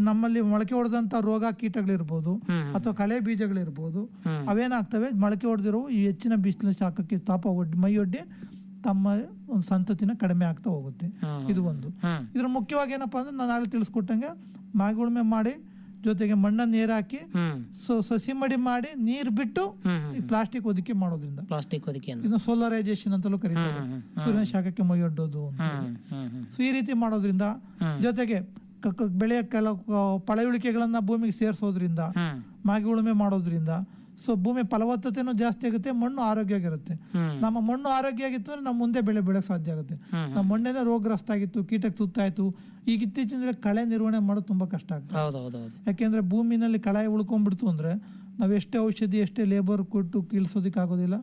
Speaker 7: ನಮ್ಮಲ್ಲಿ ಮೊಳಕೆ ಹೊಡೆದಂತ ರೋಗ ಕೀಟಗಳಿರ್ಬೋದು ಅಥವಾ ಕಳೆ ಬೀಜಗಳಿರ್ಬೋದು, ಅವೇನಾಗ್ತವೆ, ಮೊಳಕೆ ಹೊಡೆದಿರೋ ಈ ಹೆಚ್ಚಿನ ಬಿಸಿಲಿನ ಶಾಖಕ್ಕೆ ಮೈಯೊಡ್ಡಿ ತಮ್ಮ ಒಂದು ಸಂತತಿನ ಕಡಿಮೆ ಆಗ್ತಾ ಹೋಗುತ್ತೆ. ಇದು ಒಂದು. ಇದ್ರ ಮುಖ್ಯವಾಗಿ ಏನಪ್ಪಾ ಅಂದ್ರೆ ನಾನು ಆಗಲೇ ತಿಳಿಸ್ಕೊಟ್ಟಂಗೆ ಮಾಗಿ ಉಳುಮೆ ಮಾಡಿ ಜೊತೆಗೆ ಮಣ್ಣನ್ನು ನೀರು ಹಾಕಿ ಸಸಿ ಮಡಿ ಮಾಡಿ ನೀರು ಬಿಟ್ಟು ಈ ಪ್ಲಾಸ್ಟಿಕ್ ಹೊದಿಕೆ ಮಾಡೋದ್ರಿಂದ, ಇದನ್ನ ಸೋಲರೈಸೇಷನ್ ಅಂತಲೂ ಕರೀತಾರೆ, ಸೂರ್ಯನ ಶಾಖಕ್ಕೆ ಮೈಯೊಡ್ಡೋದು ಅಂತ. ಸೊ ಈ ರೀತಿ ಮಾಡೋದ್ರಿಂದ, ಜೊತೆಗೆ ಬೆಳೆಯ ಕೆಲವು ಪಳೆಯುಳಿಕೆಗಳನ್ನ ಭೂಮಿಗೆ ಸೇರಿಸೋದ್ರಿಂದ, ಮಾಗಿ ಉಳುಮೆ ಮಾಡೋದ್ರಿಂದ ಸೊ ಭೂಮಿ ಫಲವತ್ತತೆನೂ ಜಾಸ್ತಿ ಆಗುತ್ತೆ, ಮಣ್ಣು ಆರೋಗ್ಯವಾಗಿರುತ್ತೆ. ನಮ್ಮ ಮಣ್ಣು ಆರೋಗ್ಯ ಆಗಿತ್ತು ಅಂದ್ರೆ ನಮ್ಮ ಮುಂದೆ ಬೆಳೆ ಬೆಳೆಯಕ್ಕೆ ಸಾಧ್ಯ ಆಗುತ್ತೆ. ನಮ್ಮ ಮಣ್ಣೇನೆ ರೋಗಗ್ರಸ್ತ ಆಗಿತ್ತು, ಕೀಟಕ್ಕೆ ತುತ್ತಾಯ್ತು, ಈಗ ಇತ್ತೀಚಿನ ಕಳೆ ನಿರ್ವಹಣೆ ಮಾಡೋದು ತುಂಬಾ ಕಷ್ಟ ಆಗ್ತದೆ. ಯಾಕೆಂದ್ರೆ ಭೂಮಿನಲ್ಲಿ ಕಳೆ ಉಳ್ಕೊಂಡ್ಬಿಡ್ತು ಅಂದ್ರೆ ನಾವ್ ಎಷ್ಟೇ ಔಷಧಿ ಎಷ್ಟೇ ಲೇಬರ್ ಕೊಟ್ಟು ಕೀಳ್ಸೋದಿಕ್ ಆಗೋದಿಲ್ಲ,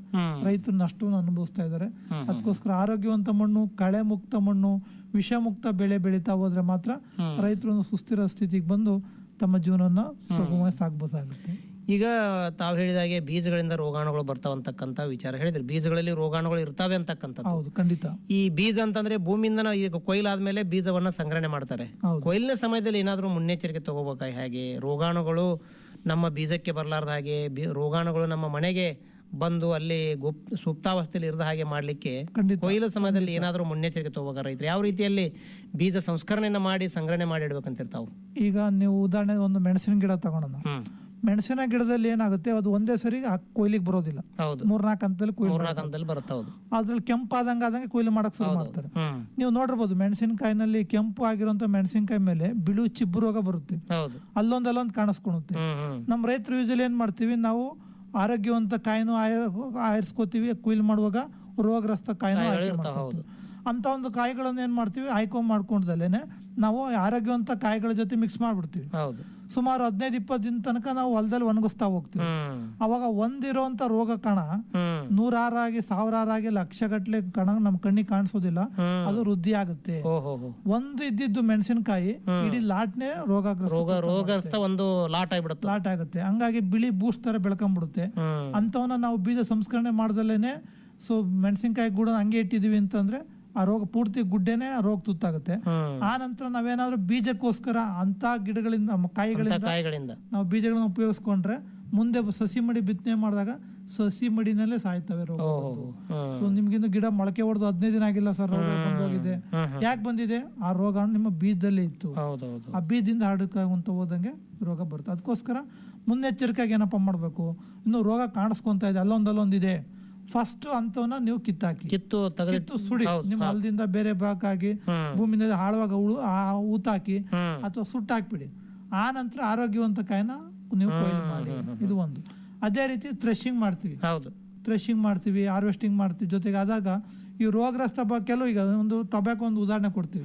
Speaker 7: ರೈತರು ನಷ್ಟವನ್ನು ಅನುಭವಿಸ್ತಾ ಇದ್ದಾರೆ. ಅದಕ್ಕೋಸ್ಕರ ಆರೋಗ್ಯವಂತ ಮಣ್ಣು, ಕಳೆ ಮುಕ್ತ ಮಣ್ಣು, ವಿಷ ಮುಕ್ತ ಬೆಳೆ ಬೆಳೀತಾ ಹೋದ್ರೆ ಮಾತ್ರ ರೈತರು ಒಂದು ಸುಸ್ಥಿರ ಸ್ಥಿತಿಗೆ ಬಂದು ತಮ್ಮ ಜೀವನವನ್ನ ಸುಗಮವಾಗಿ ಸಾಗಬೇಕಾಗುತ್ತೆ.
Speaker 6: ಈಗ ತಾವು ಹೇಳಿದಾಗೆ ಬೀಜಗಳಿಂದ ರೋಗಾಣುಗಳು ಬರ್ತಾವಂತಕ್ಕಂಥ ವಿಚಾರ ಹೇಳಿದ್ರಿ. ಬೀಜಗಳಲ್ಲಿ ರೋಗಾಣುಗಳು ಇರ್ತಾವೆ ಅಂತಕ್ಕಂಥದ್ದು.
Speaker 7: ಹೌದು, ಖಂಡಿತ.
Speaker 6: ಈ ಬೀಜ ಅಂತಂದ್ರೆ ಭೂಮಿಯಿಂದ ನಾವು ಈಗ ಕೊಯ್ಲಾದ್ಮೇಲೆ ಬೀಜವನ್ನ ಸಂಗ್ರಹಣೆ ಮಾಡ್ತಾರೆ. ಕೊಯ್ಲಿನ ಸಮಯದಲ್ಲಿ ಏನಾದ್ರೂ ಮುನ್ನೆಚ್ಚರಿಕೆ ತಗೋಬೇಕಾ? ಹೇಗೆ ರೋಗಾಣುಗಳು ನಮ್ಮ ಬೀಜಕ್ಕೆ ಬರಲಾರ್ದ ಹಾಗೆ, ರೋಗಾಣುಗಳು ನಮ್ಮ ಮನೆಗೆ ಬಂದು ಅಲ್ಲಿ ಸುಪ್ತಾವಸ್ಥೆಯಲ್ಲಿ ಇರದ ಹಾಗೆ ಮಾಡ್ಲಿಕ್ಕೆ ಕೊಯ್ಲು ಸಮಯದಲ್ಲಿ ಏನಾದ್ರೂ ಮುನ್ನೆಚ್ಚರಿಕೆ ತಗೋಬೇಕಾ ರೈತರು? ಯಾವ ರೀತಿಯಲ್ಲಿ ಬೀಜ ಸಂಸ್ಕರಣೆಯನ್ನ ಮಾಡಿ ಸಂಗ್ರಹಣೆ ಮಾಡಿ ಇಡ್ಬೇಕಂತಿರ್ತಾವ?
Speaker 7: ಈಗ ನೀವು ಉದಾಹರಣೆ ಒಂದು ಮೆಣಸಿನ ಗಿಡ ತಗೊಳೋಣ. ಮೆಣಸಿನ ಗಿಡದಲ್ಲಿ ಏನಾಗುತ್ತೆ, ಅದು ಒಂದೇ ಸರಿ ಕೊಯ್ಲಿಗೆ ಬರೋದಿಲ್ಲ. 3-4 ಹಂತದಲ್ಲಿ ಕೊಯ್ಲು
Speaker 6: ಬರುತ್ತೆ.
Speaker 7: ಅದ್ರಲ್ಲಿ ಕೆಂಪಾದಂಗೆ ಕೊಯ್ಲು ಮಾಡಕ್ ಶುರು ಮಾಡ್ತಾರೆ. ನೀವು ನೋಡಿರ್ಬೋದು, ಮೆಣಸಿನಕಾಯಿನಲ್ಲಿ ಕೆಂಪು ಆಗಿರುವಂತ ಮೆಣಸಿನಕಾಯಿ ಮೇಲೆ ಬಿಳು ಚಿಬ್ಬು ರೋಗ ಬರುತ್ತೆ, ಅಲ್ಲೊಂದ್ ಕಾಣಿಸ್ಕೊಳುತ್ತೆ. ನಮ್ ರೈತರು ಯೂಶಲಿ ಏನ್ ಮಾಡ್ತೀವಿ, ನಾವು ಆರೋಗ್ಯವಂತ ಕಾಯಿನೂ ಆರಿಸ್ಕೋತೀವಿ, ಕೊಯ್ಲು ಮಾಡುವಾಗ ರೋಗಗ್ರಸ್ತ ಕಾಯಿನೂ ಅಂತ ಒಂದು ಕಾಯಿಗಳನ್ನ ಏನ್ ಮಾಡ್ತೀವಿ, ಮಾಡ್ಕೊಂಡಲ್ಲೇನೆ ನಾವು ಆರೋಗ್ಯವಂತ ಕಾಯಿಗಳ ಜೊತೆ ಮಿಕ್ಸ್ ಮಾಡ್ಬಿಡ್ತೀವಿ. ಸುಮಾರು 15-20 ದಿನ ತನಕ ನಾವು ಹೊಲದಲ್ಲಿ ಒಣಗಿಸ್ತಾ ಹೋಗ್ತೀವಿ. ಅವಾಗ ಒಂದಿರೋಂತ ರೋಗ ಕಣ 100 ಆಗಿ 1000 ಆಗಿ ಲಕ್ಷಗಟ್ಲೆ ಕಣ ನಮ್ ಕಣ್ಣಿಗೆ ಕಾಣಿಸೋದಿಲ್ಲ, ಅದು ವೃದ್ಧಿ ಆಗುತ್ತೆ. ಒಂದು ಇದ್ದಿದ್ದು ಮೆಣಸಿನಕಾಯಿ ಇಡೀ ಲಾಟ್ನೆ ರೋಗಗ್ರಸ್ತ ಒಂದು ಲಾಟ್ ಆಗುತ್ತೆ. ಹಂಗಾಗಿ ಬಿಳಿ ಬೂಸ್ಟ್ ತರ ಬೆಳ್ಕೊಂಡ್ಬಿಡುತ್ತೆ. ಅಂತವನ್ನ ನಾವು ಬೀಜ ಸಂಸ್ಕರಣೆ ಮಾಡ್ದಲೇನೆ, ಸೊ ಮೆಣಸಿನಕಾಯಿ ಕೂಡ ಹಂಗೆ ಇಟ್ಟಿದೀವಿ ಅಂತಂದ್ರೆ ಆ ರೋಗ ಪೂರ್ತಿ ಗುಡ್ಡೆನೆ ಆ ರೋಗ ತುತ್ತಾಗುತ್ತೆ. ಆ ನಂತರ ನಾವೇನಾದ್ರೂ ಬೀಜಕ್ಕೋಸ್ಕರ ಅಂತ ಗಿಡಗಳಿಂದ ಕಾಯಿಗಳಿಂದ ನಾವು ಬೀಜಗಳನ್ನ ಉಪಯೋಗಿಸ್ಕೊಂಡ್ರೆ ಮುಂದೆ ಸಸಿ ಮಡಿ ಬಿತ್ತನೆ ಮಾಡಿದಾಗ ಸಸಿ ಮಡಿನಲ್ಲೇ ಸಾಯ್ತವೆ ರೋಗ. ಸೊ ನಿಮ್ಗಿಂದು ಗಿಡ ಮೊಳಕೆ ಹೊಡೆದು 15 ದಿನ ಆಗಿಲ್ಲ ಸರ್, ರೋಗ ಬಂದೋಗಿದೆ. ಯಾಕೆ ಬಂದಿದೆ? ಆ ರೋಗ ನಿಮ್ಮ ಬೀಜದಲ್ಲೇ ಇತ್ತು. ಆ ಬೀಜದಿಂದ ಹರಡಕ್ಕಂತ ಹೋದಂಗೆ ರೋಗ ಬರುತ್ತೆ. ಅದಕ್ಕೋಸ್ಕರ ಮುನ್ನೆಚ್ಚರಿಕೆಯಾಗಿ ಏನಪ್ಪಾ ಮಾಡ್ಬೇಕು, ಇನ್ನು ರೋಗ ಕಾಣಿಸ್ಕೊಂತ ಇದೆ, ಅಲ್ಲೊಂದಿದೆ, ಫಸ್ಟ್ ಅಂತವನ್ನ ನೀವು ಕಿತ್ತು ಸುಡಿ. ನಿಮ್ಮ ಹೊಲದಿಂದ ಬೇರೆ ಭಾಗಕ್ಕಾಗಿ ಭೂಮಿನಲ್ಲಿ ಹಾಳುವಾಗ ಊತಾಕಿ ಅಥವಾ ಸುಟ್ಟಾಕ್ಬಿಡಿ. ಆ ನಂತರ ಆರೋಗ್ಯವಂತ ಕಾಯಿನ ನೀವು ಕೊಯ್ಲು ಮಾಡಿ. ಇದು ಒಂದು. ಅದೇ ರೀತಿ ಥ್ರೆಶಿಂಗ್ ಮಾಡ್ತೀವಿ, ಹಾರ್ವೆಸ್ಟಿಂಗ್ ಮಾಡ್ತೀವಿ. ಜೊತೆಗೆ ಆದಾಗ ಈ ರೋಗಗ್ರಸ್ತ ಕೆಲವು, ಈಗ ಒಂದು ಟೊಬ್ಯಾಕೋ ಒಂದು ಉದಾಹರಣೆ ಕೊಡ್ತೀವಿ.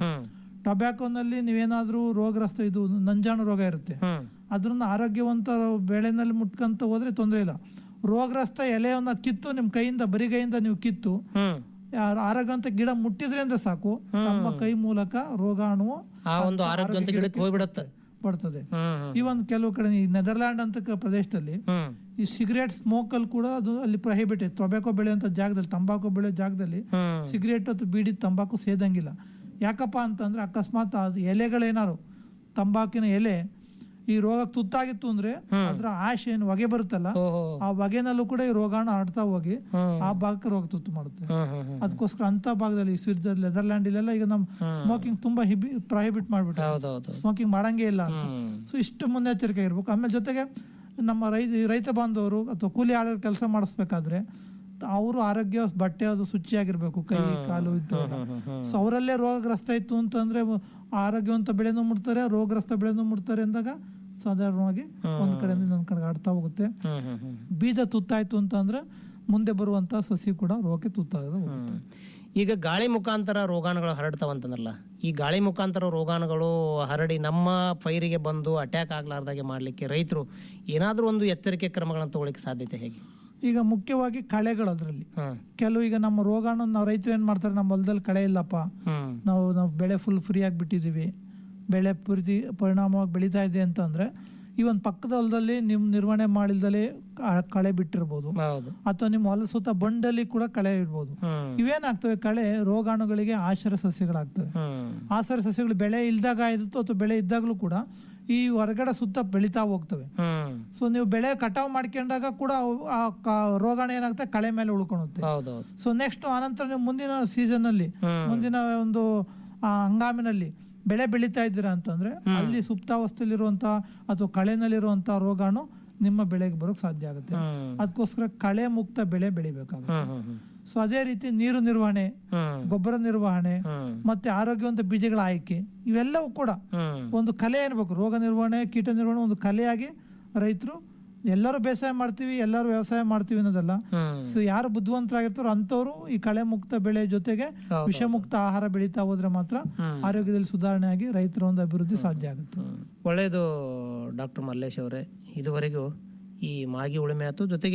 Speaker 7: ಟೊಬ್ಯಾಕೋನಲ್ಲಿ ನೀವೇನಾದ್ರೂ ರೋಗಗ್ರಸ್ತ ಇದು ನಂಜಾಣು ರೋಗ ಇರುತ್ತೆ, ಅದ್ರನ್ನ ಆರೋಗ್ಯವಂತ ಬೆಳೆನಲ್ಲಿ ಮುಟ್ಕಂತ ಹೋದ್ರೆ ತೊಂದರೆ ಇಲ್ಲ. ರೋಗಗ್ರಸ್ತ ಎಲೆಯನ್ನ ಕಿತ್ತು ನಿಮ್ ಬರಿಗೈಯಿಂದ ನೀವು ಕಿತ್ತು ಆರೋಗ್ಯವಂತ ಗಿಡ ಮುಟ್ಟಿದ್ರೆ ಅಂದ್ರೆ ಸಾಕು, ನಮ್ಮ ಕೈ ಮೂಲಕ ರೋಗಾಣು ಬರ್ತದೆ. ಈ ಒಂದು ಕೆಲವು ಕಡೆ, ಈ ನೆದರ್ಲ್ಯಾಂಡ್ ಅಂತ ಪ್ರದೇಶದಲ್ಲಿ ಈ ಸಿಗರೇಟ್ ಸ್ಮೋಕ್ ಅಲ್ಲಿ ಕೂಡ ಅದು ಅಲ್ಲಿ ಪ್ರಹಿಬಿಟ್ ಇದೆ. ಟೊಬ್ಯಾಕೋ ಬೆಳೆಯುವಂತ ಜಾಗದಲ್ಲಿ, ತಂಬಾಕು ಬೆಳೆಯೋ ಜಾಗದಲ್ಲಿ ಸಿಗರೇಟ್ ಅಥವಾ ಬೀಡಿ ತಂಬಾಕು ಸೇದಂಗಿಲ್ಲ. ಯಾಕಪ್ಪ ಅಂತಂದ್ರೆ ಅಕಸ್ಮಾತ್ ಅದು ಎಲೆಗಳೇನಾರು ತಂಬಾಕಿನ ಎಲೆ ಈ ರೋಗ ತುತ್ತಾಗಿತ್ತು ಅಂದ್ರೆ ಅದ್ರ ಆಶೆ ಏನು ಹೊಗೆ ಬರುತ್ತಲ್ಲ, ಆ ಹೊಗೆನಲ್ಲೂ ಕೂಡ ಈ ರೋಗಾಣು ಹರಡ್ತಾ ಹೋಗಿ ಆ ಭಾಗಕ್ಕೆ ರೋಗ ತುತ್ತು ಮಾಡುತ್ತೆ. ಅದಕ್ಕೋಸ್ಕರ ಅಂತ ಭಾಗದಲ್ಲಿ ಸ್ವಿಟ್ಜರ್ಲ್ಯಾಂಡ್, ನೆದರ್ಲ್ಯಾಂಡ್ ಇಲ್ಲೆಲ್ಲ ಈಗ ನಮ್ ಸ್ಮೋಕಿಂಗ್ ತುಂಬಾ ಪ್ರಹಿಬಿಟ್ ಮಾಡ್ಬಿಟ್ಟು ಸ್ಮೋಕಿಂಗ್ ಮಾಡಂಗೇ ಇಲ್ಲ ಅಂತ. ಸೊ ಇಷ್ಟು ಮುನ್ನೆಚ್ಚರಿಕೆ ಇರ್ಬೇಕು. ಆಮೇಲೆ ಜೊತೆಗೆ ನಮ್ಮ ರೈತ ಬಾಂಧವರು ಅಥವಾ ಕೂಲಿ ಆಳುಗಳು ಕೆಲಸ ಮಾಡಿಸ್ಬೇಕಾದ್ರೆ ಅವರು ಆರೋಗ್ಯ ಬಟ್ಟೆ ಅದು ಶುಚಿಯಾಗಿರ್ಬೇಕು, ಕೈ ಕಾಲು ಇತ್ತು. ಸೊ ಅವರಲ್ಲೇ ರೋಗಗ್ರಸ್ತ ಇತ್ತು ಅಂತಂದ್ರೆ ಆರೋಗ್ಯವಂತ ಬೆಳೆನೂ ಮುಟ್ತಾರೆ, ರೋಗಗ್ರಸ್ತ ಬೆಳೆನೂ ಮುಟ್ತಾರೆ ಅಂದಾಗ ಸಾಧಾರಣವಾಗಿ ಒಂದ್ ಕಡೆಯಿಂದ ಇನ್ನೊಂದ್ ಕಡೆಗೆ ಆಡ್ತಾ ಹೋಗುತ್ತೆ. ಬೀಜ ತುತ್ತಾಯ್ತು ಅಂತಂದ್ರೆ ಮುಂದೆ ಬರುವಂತ ಸಸಿ ಕೂಡ ರೋಗಕ್ಕೆ ತುತ್ತಾಗ.
Speaker 6: ಈಗ ಗಾಳಿ ಮುಖಾಂತರ ರೋಗಾಣುಗಳು ಹರಡ್ತಾವಂತಂದ್ರಲ್ಲ, ಈ ಗಾಳಿ ಮುಖಾಂತರ ರೋಗಾಣುಗಳು ಹರಡಿ ನಮ್ಮ ಪೈರಿಗೆ ಬಂದು ಅಟ್ಯಾಕ್ ಆಗ್ಲಾರ್ದಾಗೆ ಮಾಡ್ಲಿಕ್ಕೆ ರೈತರು ಏನಾದ್ರೂ ಒಂದು ಎಚ್ಚರಿಕೆ ಕ್ರಮಗಳನ್ನು ತಗೊಳ್ಳಿಕ್ಕೆ ಸಾಧ್ಯತೆ ಹೇಗೆ?
Speaker 7: ಈಗ ಮುಖ್ಯವಾಗಿ ಕಳೆಗಳು, ಅದ್ರಲ್ಲಿ ಕೆಲವು ಈಗ ನಮ್ಮ ರೋಗಾಣು ನಾವು ರೈತರು ಏನ್ ಮಾಡ್ತಾರೆ, ನಮ್ಮ ಹೊಲದಲ್ಲಿ ಕಳೆ ಇಲ್ಲಪ್ಪ, ನಾವು ಬೆಳೆ ಫುಲ್ ಫ್ರೀ ಆಗಿ ಬಿಟ್ಟಿದೀವಿ, ಬೆಳೆ ಪೂರ್ತಿ ಪರಿಣಾಮವಾಗಿ ಬೆಳೀತಾ ಇದೆ ಅಂತಂದ್ರೆ ಈ ಒಂದು ಪಕ್ಕದ ಹೊಲದಲ್ಲಿ ನಿಮ್ ನಿರ್ವಹಣೆ ಮಾಡಿಲ್ದಲ್ಲಿ ಕಳೆ ಬಿಟ್ಟಿರ್ಬೋದು, ಅಥವಾ ನಿಮ್ಮ ಹೊಲ ಸುತ್ತ ಬಂಡಲ್ಲಿ ಕೂಡ ಕಳೆ ಇಡ್ಬೋದು. ಇವೇನಾಗ್ತವೆ, ಕಳೆ ರೋಗಾಣುಗಳಿಗೆ ಆಶ್ರಯ ಸಸ್ಯಗಳಾಗ್ತವೆ. ಆಶ್ರಯ ಸಸ್ಯಗಳು ಬೆಳೆ ಇಲ್ದಾಗ ಆಯ್ತು ಅಥವಾ ಬೆಳೆ ಇದ್ದಾಗಲೂ ಕೂಡ ಈ ಹೊರಗಡೆ ಸುತ್ತ ಬೆಳಿತಾ ಹೋಗ್ತವೆ. ಸೊ ನೀವು ಬೆಳೆ ಕಟಾವ್ ಮಾಡ್ಕೊಂಡಾಗ ಕೂಡ ರೋಗಾಣು ಏನಾಗುತ್ತೆ, ಕಳೆ ಮೇಲೆ ಉಳ್ಕೊಳುತ್ತೆ. ಸೊ ನೆಕ್ಸ್ಟ್ ಆನಂತರ ನೀವು ಮುಂದಿನ ಸೀಸನ್ ಅಲ್ಲಿ, ಮುಂದಿನ ಒಂದು ಹಂಗಾಮಿನಲ್ಲಿ ಬೆಳೆ ಬೆಳೀತಾ ಇದ್ದೀರಾ ಅಂತಂದ್ರೆ ಅಲ್ಲಿ ಸುಪ್ತಾವಸ್ಥೆಯಲ್ಲಿರುವಂತ ಅಥವಾ ಕಳೆನಲ್ಲಿರುವಂತ ರೋಗಾಣು ನಿಮ್ಮ ಬೆಳೆಗೆ ಬರೋಕ್ ಸಾಧ್ಯ ಆಗುತ್ತೆ. ಅದಕ್ಕೋಸ್ಕರ ಕಳೆ ಮುಕ್ತ ಬೆಳೆ ಬೆಳಿಬೇಕಾಗುತ್ತೆ. ಸೊ ಅದೇ ರೀತಿ ನೀರು ನಿರ್ವಹಣೆ, ಗೊಬ್ಬರ ನಿರ್ವಹಣೆ, ಮತ್ತೆ ಆರೋಗ್ಯವಂತ ಬೀಜಗಳ ಆಯ್ಕೆ, ಇವೆಲ್ಲವೂ ಕೂಡ ಒಂದು ಕಲೆ ಏನ್ಬೇಕು. ರೋಗ ನಿರ್ವಹಣೆ, ಕೀಟ ನಿರ್ವಹಣೆ ಒಂದು ಕಲೆಯಾಗಿ ರೈತರು ಎಲ್ಲರೂ ಬೇಸಾಯ ಮಾಡ್ತೀವಿ, ಎಲ್ಲರೂ ವ್ಯವಸಾಯ ಮಾಡ್ತೀವಿ ಅನ್ನೋದಲ್ಲ. ಸೊ ಯಾರು ಬುದ್ಧಿವಂತರಾಗಿರ್ತಾರೋ ಅಂತವ್ರು ಈ ಕಳೆ ಮುಕ್ತ ಬೆಳೆ ಜೊತೆಗೆ ವಿಷಮುಕ್ತ ಆಹಾರ ಬೆಳೀತಾ ಹೋದ್ರೆ ಮಾತ್ರ ಆರೋಗ್ಯದಲ್ಲಿ ಸುಧಾರಣೆ ಆಗಿ ರೈತರ ಒಂದು ಅಭಿವೃದ್ಧಿ ಸಾಧ್ಯ ಆಗುತ್ತೆ.
Speaker 6: ಒಳ್ಳೆಯದು ಡಾಕ್ಟರ್ ಮಲ್ಲೇಶ್ ಅವರೇ, ಇದುವರೆಗೂ ಈ ಮಾಗಿ ಉಳುಮೆ ಆಯ್ತು, ಜೊತೆಗೆ